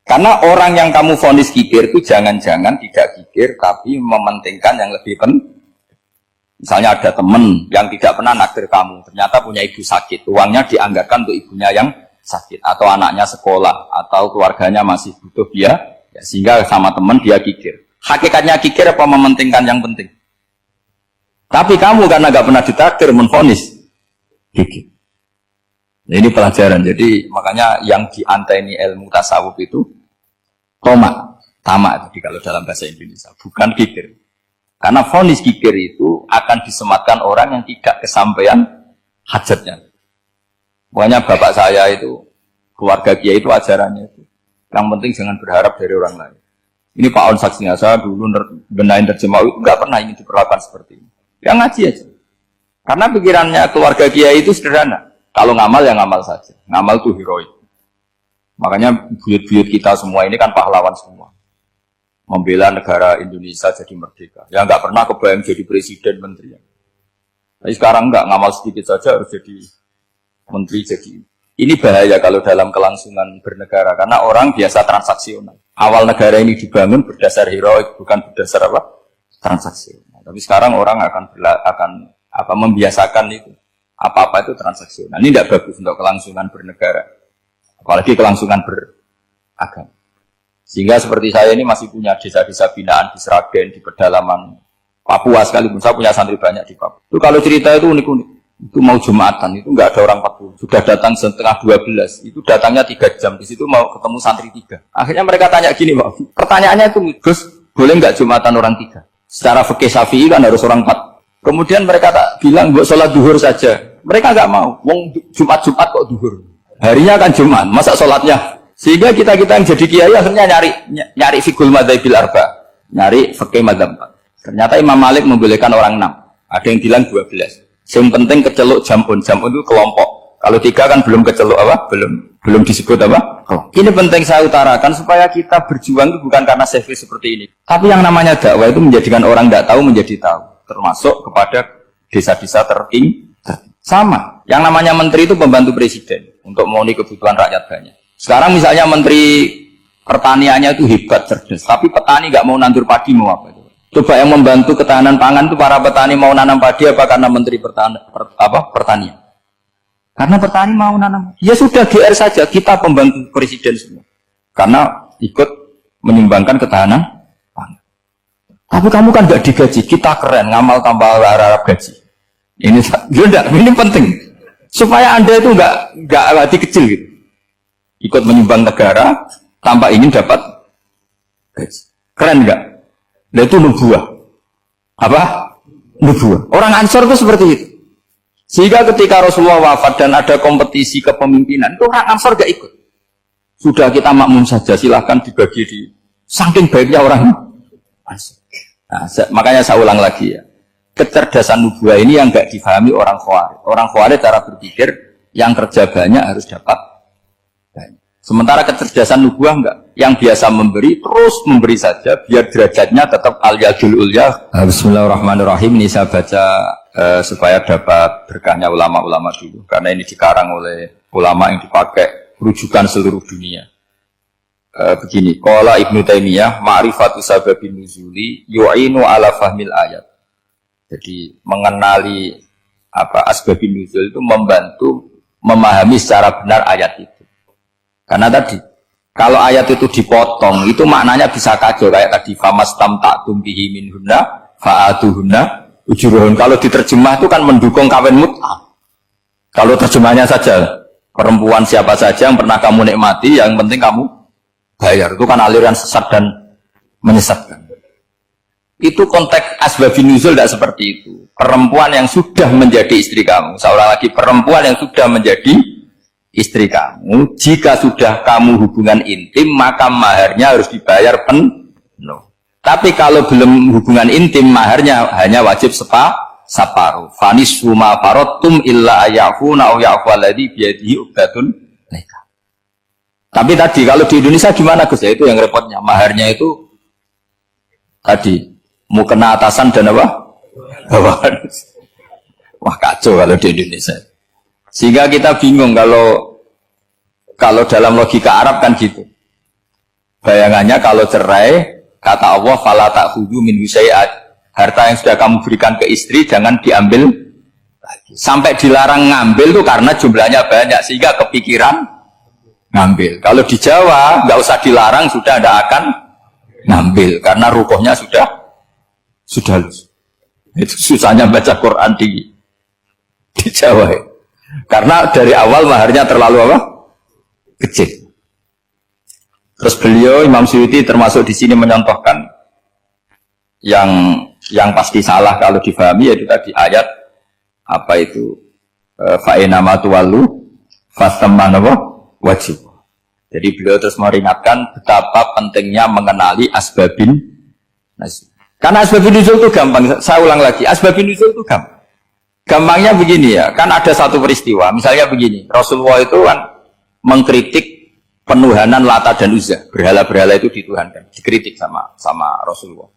Karena orang yang kamu vonis kikir itu jangan-jangan tidak kikir tapi mementingkan yang lebih penting. Misalnya ada teman yang tidak pernah naktir kamu, ternyata punya ibu sakit, uangnya dianggarkan untuk ibunya yang sakit atau anaknya sekolah atau keluarganya masih butuh dia, ya, sehingga sama teman dia kikir. Hakikatnya kikir apa mementingkan yang penting? Tapi kamu karena nggak pernah ditakdir menvonis kikir. Nah, ini pelajaran. Jadi makanya yang dianteni ilmu tasawuf itu tomak, tamak. Jadi kalau dalam bahasa Indonesia bukan kikir. Karena vonis kikir itu akan disematkan orang yang tidak kesampaian hajatnya. Pokoknya bapak saya itu keluarga kiai itu ajarannya itu. Yang penting jangan berharap dari orang lain. Ini Pak On saksinya, saya dulu benahin terjemah itu nggak pernah ingin diperlakukan seperti ini. Yang ngaji aja. Karena pikirannya keluarga kiai itu sederhana. Kalau ngamal ya ngamal saja. Ngamal itu heroik. Makanya buyut-buyut kita semua ini kan pahlawan semua. Membela negara Indonesia jadi merdeka. Ya nggak pernah kebayang jadi presiden, menteri. Tapi sekarang nggak ngamal sedikit saja harus jadi menteri. Jadi ini bahaya kalau dalam kelangsungan bernegara. Karena orang biasa transaksional. Awal negara ini dibangun berdasar heroik, bukan berdasar apa? Transaksional. Tapi sekarang orang akan membiasakan itu. Apa-apa itu transaksional. Ini tidak bagus untuk kelangsungan bernegara. Apalagi kelangsungan beragama. Sehingga seperti saya ini masih punya desa-desa binaan di Sragen, di pedalaman Papua sekalipun. Saya punya santri banyak di Papua. Itu kalau cerita itu unik-unik. Itu mau Jumatan, itu nggak ada orang 40. Sudah datang setengah 12. Itu datangnya 3 jam. Di situ mau ketemu santri 3. Akhirnya mereka tanya gini, Pak. Pertanyaannya itu, Gus, boleh nggak Jumatan orang 3? Secara fikih Syafi'i kan harus orang 4. Kemudian mereka tak bilang, buat sholat duhur saja. Mereka nggak mau. Wong Jumat-Jumat kok duhur. Harinya kan Jumat, masa sholatnya? Sehingga kita-kita yang jadi kiai akhirnya nyari fikul madzhabil arba. Nyari fikih madzhab 4. Ternyata Imam Malik membolehkan orang 6. Ada yang bilang 12. Yang penting keceluk jamun itu kelompok. Kalau 3 kan belum keceluk apa? Belum disebut apa? Ini penting saya utarakan supaya kita berjuang itu bukan karena selfish seperti ini. Tapi yang namanya dakwah itu menjadikan orang tidak tahu menjadi tahu. Termasuk kepada desa-desa sama. Yang namanya menteri itu pembantu presiden untuk memenuhi kebutuhan rakyat banyak. Sekarang misalnya menteri pertaniannya itu hebat cerdas, tapi petani nggak mau nandur padi mau apa? Coba yang membantu ketahanan pangan itu para petani mau nanam padi apa karena menteri pertanian? Karena petani mau nanam. Ya sudah GR saja, kita pembantu presiden semua. Karena ikut menyumbangkan ketahanan pangan. Tapi kamu kan nggak digaji, kita keren, ngamal tambah harap gaji. Ini penting. Supaya Anda itu nggak hati kecil gitu. Ikut menyumbang negara tanpa ingin dapat gaji. Keren nggak? Nah itu nubuah. Apa? Nubuah. Orang Ansor itu seperti itu. Sehingga ketika Rasulullah wafat dan ada kompetisi kepemimpinan, itu orang Ansor gak ikut. Sudah kita makmum saja, silahkan dibagi di saking baiknya orang Ansor. Nah, makanya saya ulang lagi ya. Kecerdasan nubuah ini yang gak difahami orang Khawarij. Orang Khawarij cara berpikir yang kerja banyak harus dapat banyak. Sementara kecerdasan nubuah enggak. Yang biasa memberi, terus memberi saja, biar derajatnya tetap al-yadul ulya. Bismillahirrahmanirrahim. Ini saya baca supaya dapat berkahnya ulama-ulama dulu. Karena ini dikarang oleh ulama yang dipakai rujukan seluruh dunia. Begini, qala Ibnu Taimiyah, ma'rifatu sababin nuzuli yu'inu ala fahmil ayat. Jadi mengenali asbabin nuzul itu membantu memahami secara benar ayat itu. Karena tadi kalau ayat itu dipotong, itu maknanya bisa kacau kayak tadi famastam ta'tum bihi minhunna fa'atuhunna ujurun. Kalau diterjemah itu kan mendukung kawin mut'ah. Kalau terjemahnya saja perempuan siapa saja yang pernah kamu nikmati, yang penting kamu bayar. Itu kan aliran sesat dan menyesatkan. Itu konteks asbabun nuzul tidak seperti itu. Perempuan yang sudah menjadi istri kamu, seorang lagi perempuan yang sudah menjadi istri kamu, jika sudah kamu hubungan intim, maka maharnya harus dibayar penuh. Tapi kalau belum hubungan intim, maharnya hanya wajib separuh. Fanis suma farotum illa ayafuna au yafu alladhi biyadihi uqdatun nikah. Tapi tadi kalau di Indonesia gimana Gus? Ya itu yang repotnya. Maharnya itu tadi mau kena atasan dan apa? Bawahan. Wah kacau kalau di Indonesia. Sehingga kita bingung kalau dalam logika Arab kan gitu. Bayangannya kalau cerai, kata Allah, fala ta'khudhu min syai'at. Harta yang sudah kamu berikan ke istri jangan diambil lagi. Sampai dilarang ngambil tuh karena jumlahnya banyak sehingga kepikiran ngambil. Kalau di Jawa nggak usah dilarang sudah tidak akan ngambil karena rukuhnya sudah lulus. Itu susahnya baca Quran di Jawa ya. Karena dari awal maharnya terlalu apa? Kecil. Terus beliau Imam Suyuti termasuk di sini menyontohkan yang pasti salah kalau difahami yaitu tadi ayat apa itu fa'inama tuwallu fasamman wajib. Jadi beliau terus meringatkan betapa pentingnya mengenali asbabin nuzul. Karena asbabin nuzul itu gampang. Saya ulang lagi, asbabin nuzul itu gampang. Gampangnya begini ya, kan ada satu peristiwa, misalnya begini, Rasulullah itu kan mengkritik penuhanan Lata dan Uzza, berhala-berhala itu dituhankan, dikritik sama Rasulullah.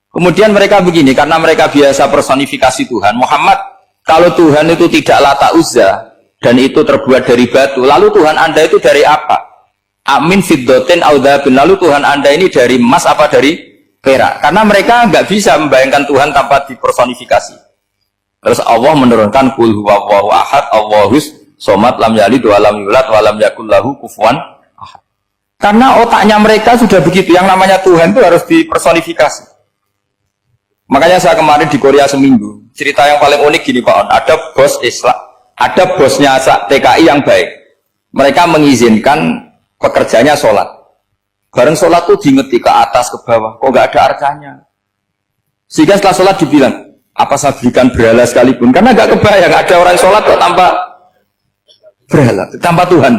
Kemudian mereka begini, karena mereka biasa personifikasi Tuhan, Muhammad, kalau Tuhan itu tidak Lata Uzza, dan itu terbuat dari batu, lalu Tuhan Anda itu dari apa? Amin fiddotin audhabin, lalu Tuhan Anda ini dari emas apa dari perak? Karena mereka nggak bisa membayangkan Tuhan tanpa dipersonifikasi. Terus Allah menurunkan qul huwallahu ahad, Allahus somad, lam yalid wa lam yulad wa lam yakul lahu kufuwan ahad. Karena otaknya mereka sudah begitu, yang namanya Tuhan itu harus dipersonifikasi. Makanya saya kemarin di Korea seminggu, cerita yang paling unik gini Pak On, ada bos Islam, ada bosnya TKI yang baik. Mereka mengizinkan pekerjanya sholat. Bareng sholat tuh diingeti ke atas ke bawah, kok gak ada arcanya. Sehingga setelah sholat dibilang, apa saya berikan berhala sekalipun, karena gak kebayang ada orang sholat kok tanpa berhala, tanpa Tuhan.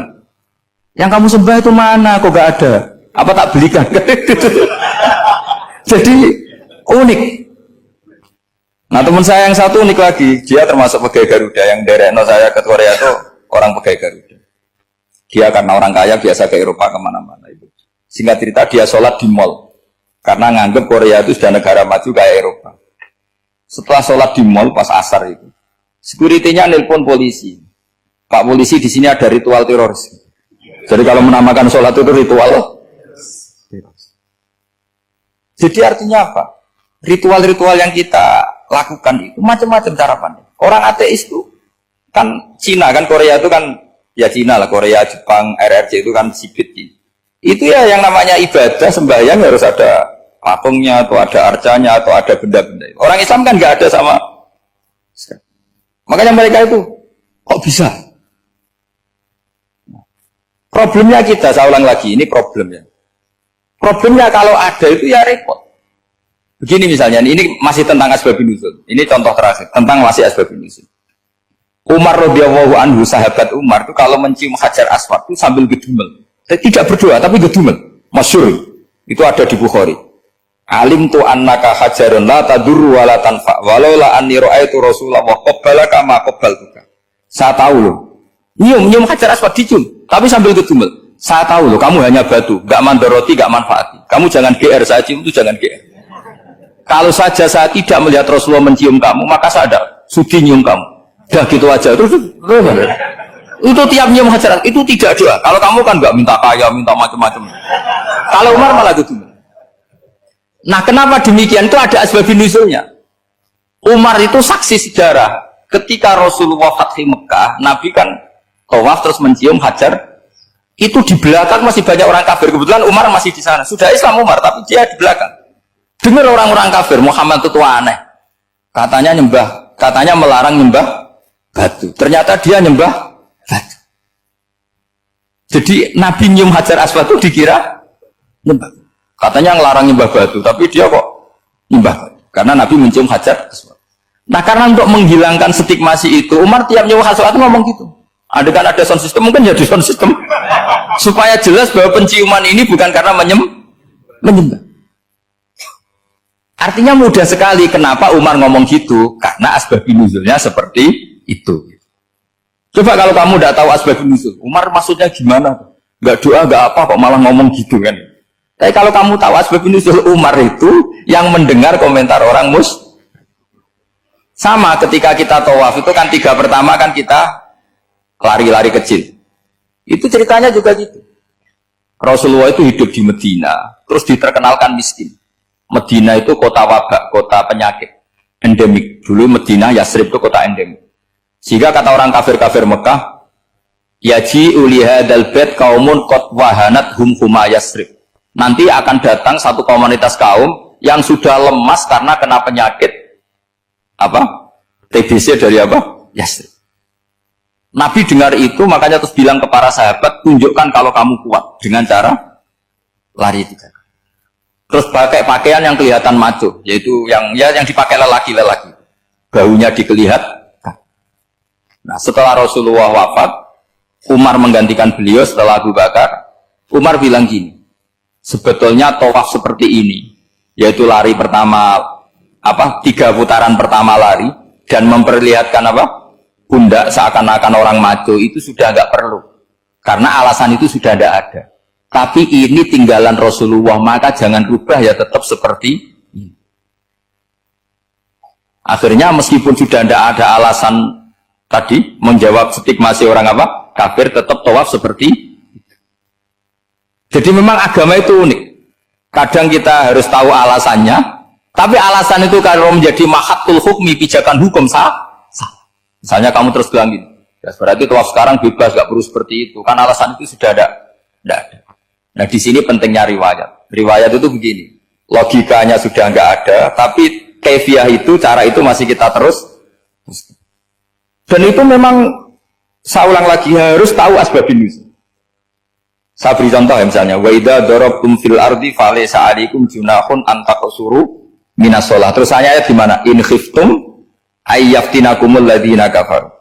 Yang kamu sembah itu mana, kok gak ada, apa tak belikan. Jadi unik. Nah teman saya yang satu unik lagi, dia termasuk pegawai Garuda, yang derekno saya ke Korea itu orang pegawai Garuda. Dia karena orang kaya biasa ke Eropa kemana-mana itu. Singkat cerita dia sholat di mall, karena nganggep Korea itu sudah negara maju kayak Eropa. Setelah sholat di mall pas asar itu, security-nya nelpon polisi. Pak polisi, di sini ada ritual teroris. Jadi kalau menamakan sholat itu ritual teroris. Jadi artinya apa? Ritual-ritual yang kita lakukan itu macam-macam cara pandang. Orang ateis itu kan Cina, kan Korea itu kan ya Cina lah, Korea, Jepang, RRC itu kan sipit. Itu ya yang namanya ibadah sembahyang harus ada patungnya atau ada arcanya atau ada benda-benda. Orang Islam kan nggak ada sama. Makanya mereka itu kok bisa? Problemnya kita, saya ulang lagi, ini problemnya. Problemnya kalau ada itu ya repot. Begini misalnya, ini masih tentang asbabun nuzul. Ini contoh terakhir tentang masih asbabun nuzul. Umar radhiyallahu anhu, sahabat Umar itu kalau mencium Hajar Aswad itu sambil gedumel. Tidak berdoa tapi gedumel. Masyhur. Itu ada di Bukhari. Alim tu annaka hajarun la tadur wa la tanfa walaula anni ra'aitu Rasulullah wa qabbalaka ma qabbaltuka. Saya tahu loh. Nyium Hajar Aswad dicium tapi sambil gedumel. Saya tahu loh kamu hanya batu, enggak mandoroti, enggak manfaati. Kamu jangan GR, saya cium itu jangan GR. Kalau saja saya tidak melihat Rasulullah mencium kamu, maka saya ada sudi nyium kamu. Dah gitu aja. Terus itu tiap nyium Hajar itu tidak doa. Kalau kamu kan nggak minta kaya, minta macam-macam. Kalau Umar malah gitu. Nah, kenapa demikian? Itu ada asbabun nuzulnya. Umar itu saksi sejarah. Ketika Rasulullah Fathi Mekah, Nabi kan tawaf terus mencium Hajar. Itu di belakang masih banyak orang kafir. Kebetulan Umar masih di sana. Sudah Islam Umar, tapi dia di belakang. Dengar orang-orang kafir, Muhammad itu aneh. Katanya melarang nyembah batu. Ternyata dia nyembah batu. Jadi Nabi nyium Hajar Aswad itu dikira nyembah. Katanya ngelarang nyembah batu, tapi dia kok nyembah batu. Karena Nabi mencium Hajar Aswad. Nah karena untuk menghilangkan stigmasi itu, Umar tiap nyium Hajar Aswad itu ngomong gitu. Ada kan ada sound system, mungkin jadi sound system. Supaya jelas bahwa penciuman ini bukan karena menyembah. Artinya mudah sekali kenapa Umar ngomong gitu, karena asbabun nuzulnya seperti itu. Coba kalau kamu tidak tahu asbabun nuzul, Umar maksudnya gimana? Gak doa, gak apa, kok malah ngomong gitu kan? Tapi kalau kamu tahu asbabun nuzul Umar itu yang mendengar komentar orang sama ketika kita tawaf itu kan 3 pertama kan kita lari-lari kecil. Itu ceritanya juga gitu. Rasulullah itu hidup di Medina, terus diterkenalkan miskin. Medina itu kota wabak, kota penyakit endemik. Dulu Medina, Yasrib itu kota endemik. Sehingga kata orang kafir-kafir Mekah, yaji ulihadal bait kaumun qad wahanat huma Yasrib. Nanti akan datang satu komunitas kaum yang sudah lemas karena kena penyakit apa? TBC dari apa? Yasrib. Nabi dengar itu, makanya terus bilang ke para sahabat, tunjukkan kalau kamu kuat dengan cara lari 3 kali. Terus pakai pakaian yang kelihatan maco, yaitu yang dipakai lelaki-lelaki. Baunya dikelihatan. Nah, setelah Rasulullah wafat, Umar menggantikan beliau setelah Abu Bakar. Umar bilang gini, sebetulnya tawaf seperti ini, yaitu lari pertama 3 putaran pertama lari dan memperlihatkan pundak seakan-akan orang maco itu sudah enggak perlu. Karena alasan itu sudah tidak ada. Tapi ini tinggalan Rasulullah, maka jangan rubah ya, tetap seperti ini. Akhirnya meskipun sudah tidak ada alasan tadi menjawab stigmasi orang kafir, tetap tawaf seperti itu. Jadi memang agama itu unik. Kadang kita harus tahu alasannya, tapi alasan itu kalau menjadi mahatul hukmi, pijakan hukum Misalnya kamu terus bilang gini, ya berarti tawaf sekarang bebas, gak perlu seperti itu. Kan alasan itu sudah ada. Tidak ada. Nah di sini pentingnya riwayat. Riwayat itu begini, logikanya sudah nggak ada, tapi kaifiah itu, cara itu masih kita terus. Dan itu memang, saya ulang lagi, harus tahu asbabun nuzul. Saya beri contoh ya misalnya, wa idza darabtum fil ardi falaysa 'alaikum junahun an taqsuru minas shalah. Terus ayat di mana? In khiftum ayyaftinakumul ladzina kafaru.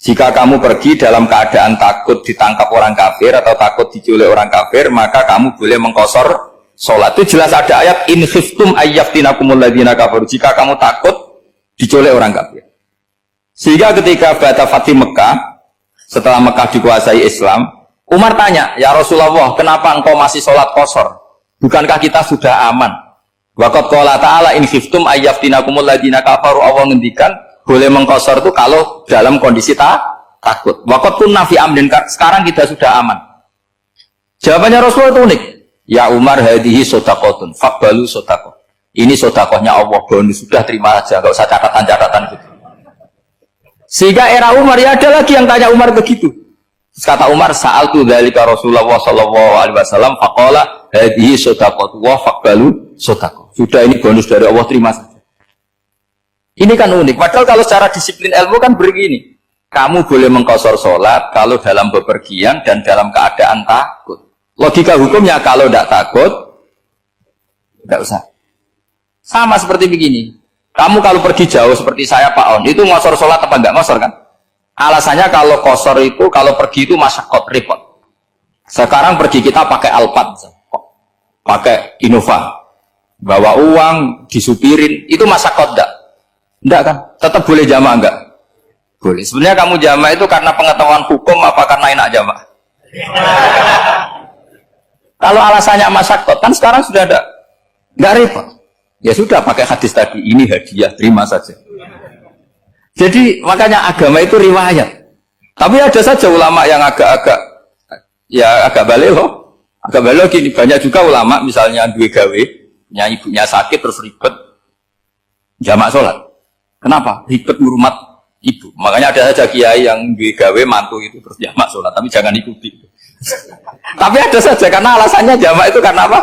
Jika kamu pergi dalam keadaan takut ditangkap orang kafir atau takut diculik orang kafir, maka kamu boleh mengqasar salat. Itu jelas ada ayat in khiftum ayyaftinakumul ladzina kafaru. Jika kamu takut diculik orang kafir. Sehingga ketika Ba'da Fathi Mekah, setelah Mekah dikuasai Islam, Umar tanya, ya Rasulullah, kenapa engkau masih sholat qasar? Bukankah kita sudah aman? Waqad qala ta'ala in khiftum ayyaftinakumul ladzina kafaru. Allah ngendikan boleh mengqasar itu kalau dalam kondisi takut. Waqad kunna fi amrin, sekarang kita sudah aman. Jawabannya Rasulullah itu unik. Ya Umar, hadhihi shadaqatun faqbalu shadaqah. Ini sedekahnya Allah, bonus, sudah terima aja, enggak usah catatan-catatan gitu. Sehingga era Umar, ya ada lagi yang tanya Umar begitu. Kata Umar, sa'altu dzalika Rasulullah sallallahu alaihi wasallam faqala hadhihi shadaqatu wa faqbalu shadaqah. Sudah ini bonus dari Allah, terima saja. Ini kan unik. Padahal kalau secara disiplin ilmu kan begini. Kamu boleh mengqasar sholat kalau dalam bepergian dan dalam keadaan takut. Logika hukumnya kalau tidak takut, tidak usah. Sama seperti begini. Kamu kalau pergi jauh seperti saya Pak On, itu ngosor sholat apa enggak ngosor kan? Alasannya kalau kosor itu, kalau pergi itu masyakot, repot. Sekarang pergi kita pakai Alphard, pakai Innova, bawa uang, disupirin, itu masyakot enggak? Enggak kan? Tetap boleh jamaah enggak? Boleh. Sebenarnya kamu jamaah itu karena pengetahuan hukum apa karena enak jamaah? Kalau alasannya masyakot, kan sekarang sudah ada, enggak repot. Ya sudah pakai hadis tadi, ini hadiah, terima saja. Jadi makanya agama itu riwayat. Tapi ada saja ulama yang agak balik loh. Agak balik gini, banyak juga ulama misalnya duwe gawe, ibunya sakit terus ribet jamak sholat. Kenapa? Ribet ngurmat ibu. Makanya ada saja kiai yang duwe gawe mantu itu terus jamak sholat, tapi jangan ikuti. Tapi ada saja karena alasannya jamak itu karena apa?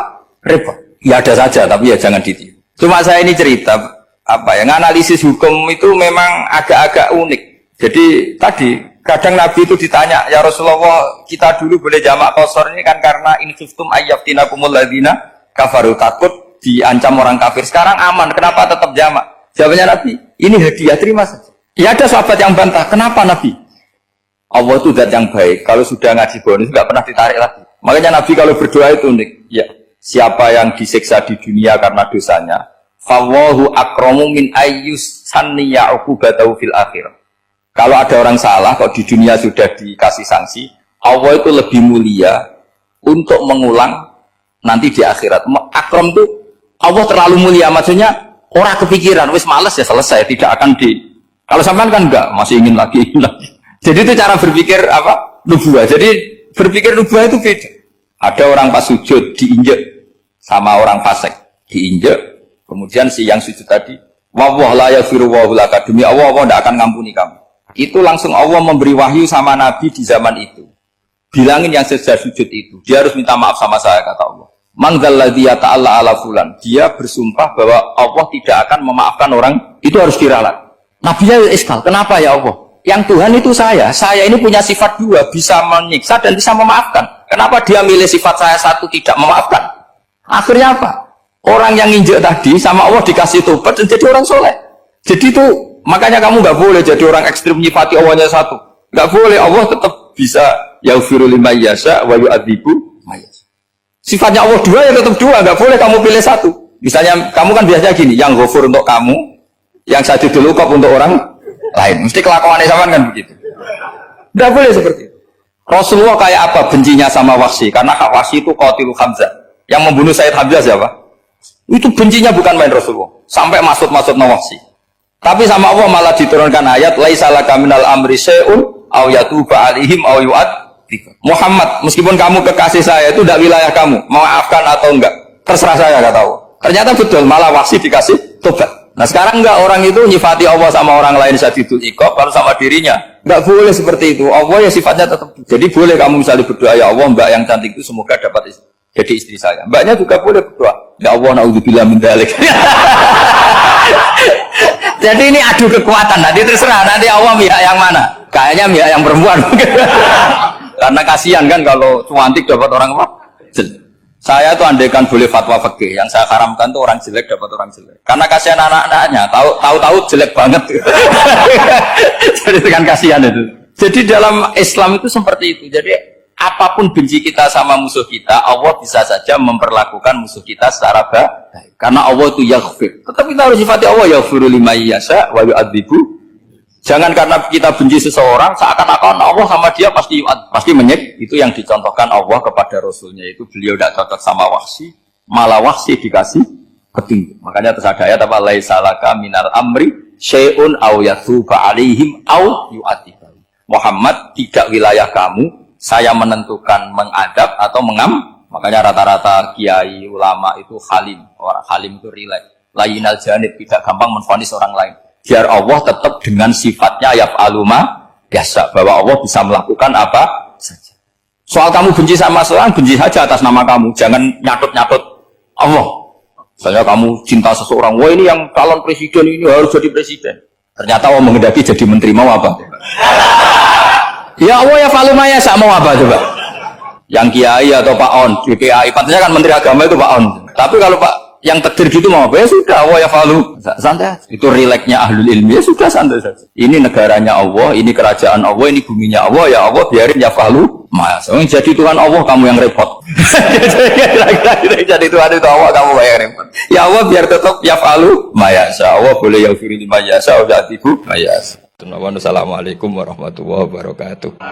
Repot. Ya ada saja, tapi ya jangan ditiru. Cuma saya ini cerita analisis hukum itu memang agak-agak unik. Jadi tadi kadang Nabi itu ditanya, ya Rasulullah, kita dulu boleh jamak qasar ini kan karena in khiftum ayyaftinakumul ladzina kafaru, takut diancam orang kafir. Sekarang aman, kenapa tetap jamak? Jawabannya Nabi, ini hadiah, terima saja. Ya ada sahabat yang bantah, kenapa Nabi? Allah itu zat yang baik, kalau sudah ngaji bonus nggak pernah ditarik lagi. Makanya Nabi kalau berdoa itu unik. Ya, siapa yang disiksa di dunia karena dosanya, fawahu akramu min ayyus sanniya uqubatahu fil akhirah. Kalau ada orang salah, kalau di dunia sudah dikasih sanksi, Allah itu lebih mulia untuk mengulang nanti di akhirat. Akram itu Allah terlalu mulia, maksudnya orang kepikiran, wis males ya selesai, tidak akan kalau sampean kan enggak, masih ingin lagi. Jadi itu cara berpikir nubuah. Jadi berpikir nubuah itu beda. Ada orang pas sujud diinjek sama orang fasik, diinjek. Kemudian si yang sujud tadi, wawah la yaghfiru wa laka, demi Allah tidak akan ngampuni kamu. Itu langsung Allah memberi wahyu sama Nabi di zaman itu. Bilangin yang sedang sujud itu, dia harus minta maaf sama saya, kata Allah. Man dzalladzi yata'alla ala fulan. Dia bersumpah bahwa Allah tidak akan memaafkan orang, itu harus diralat. Nabinya iskal, kenapa ya Allah? Yang Tuhan itu saya ini punya sifat dua, bisa menyiksa dan bisa memaafkan. Kenapa dia milih sifat saya satu tidak memaafkan? Akhirnya apa? Orang yang nginjek tadi sama Allah dikasih tobat dan jadi orang soleh. Jadi itu makanya kamu nggak boleh jadi orang ekstrim nyifati Allahnya satu. Nggak boleh, Allah tetap bisa yaghfiru liman yasha wa yu'adzibu man yasha. Sifatnya Allah dua ya tetap dua, nggak boleh kamu pilih satu. Misalnya kamu kan biasanya gini, yang ghafur untuk kamu, yang sadidul uqab untuk orang lain. Mesti kelakuannya sama kan begitu. Nggak boleh seperti itu. Rasulullah kayak apa bencinya sama Wahsy? Karena Wahsy itu qatilu Hamzah. Yang membunuh Sayyid Hamzah siapa? Itu bencinya bukan main Rasulullah. Sampai maksud-maksud Wahsy. Tapi sama Allah malah diturunkan ayat laisa laka minal amri syai'un aw yatuba alaihim aw yu'adzib. Muhammad, meskipun kamu kekasih saya itu tidak wilayah kamu, maafkan atau enggak, terserah saya, kata Allah. Ternyata betul, malah Wahsy dikasih tobat. Nah sekarang enggak, orang itu nyifati Allah sama orang lain syadidul iqab, kalau sama dirinya enggak boleh seperti itu. Allah ya sifatnya tetap. Jadi boleh kamu misalnya berdoa, ya Allah mbak yang cantik itu semoga dapat jadi istri saya. Mbaknya juga boleh berdoa, ya Allah naudzubillah min dzalik. Jadi ini adu kekuatan, nanti terserah nanti Allah pihak yang mana. Kayaknya pihak yang perempuan. Karena kasihan kan kalau cantik dapat orang apa? Saya tuh andaikan boleh fatwa fikih, yang saya haramkan tuh orang jelek dapat orang jelek. Karena kasihan anak-anaknya, tahu-tahu jelek banget. Jadi kan kasihan itu. Jadi dalam Islam itu seperti itu. Jadi apapun benci kita sama musuh kita, Allah bisa saja memperlakukan musuh kita secara baik. Karena Allah itu yaghfir. Tetapi kita harus sifati Allah yaghfiru liman yasha wa yu'adzibu. Jangan karena kita benci seseorang seakan-akan Allah sama dia pasti menyek. Itu yang dicontohkan Allah kepada Rasulnya, itu beliau tidak cocok sama Wahsy, malah Wahsy dikasih petunjuk. Makanya terus ada ayat apa, laisa laka minal amri syai'un aw yathuba alaihim aw yu'adzibahum. Muhammad, tidak wilayah kamu saya menentukan mengadab atau mengam. Makanya rata-rata kiai ulama itu halim. Orang halim itu rileks, layinal janib, tidak gampang menvonis orang lain. Biar Allah tetap dengan sifatnya yaf'alu ma yasha, bahwa Allah bisa melakukan apa saja. Soal kamu benci sama seorang, benci saja atas nama kamu, jangan nyatut-nyatut Allah. Misalnya kamu cinta seseorang, wah ini yang calon presiden ini harus jadi presiden. Ternyata Allah menghendaki jadi menteri, mau apa? Ya Allah yaf'alu ma yasha, mau apa coba? Yang kiai atau Pak On, DPAI, patutnya kan menteri agama itu Pak On. Tapi kalau Pak yang takdir gitu mau apa ya sudah, Allah ya falu santai, itu rileksnya ahlul ilmi, ya sudah santai saja. Ini negaranya Allah, ini kerajaan Allah, ini buminya Allah, ya Allah biarin ya falu mas. Jadi Tuhan Allah, kamu yang repot. Jadi Tuhan itu Allah, kamu yang repot. Ya Allah biar tetap ya falu mayasa, Allah boleh ya firli mayasa, Allah atibu mayasa. Assalamualaikum warahmatullahi wabarakatuh.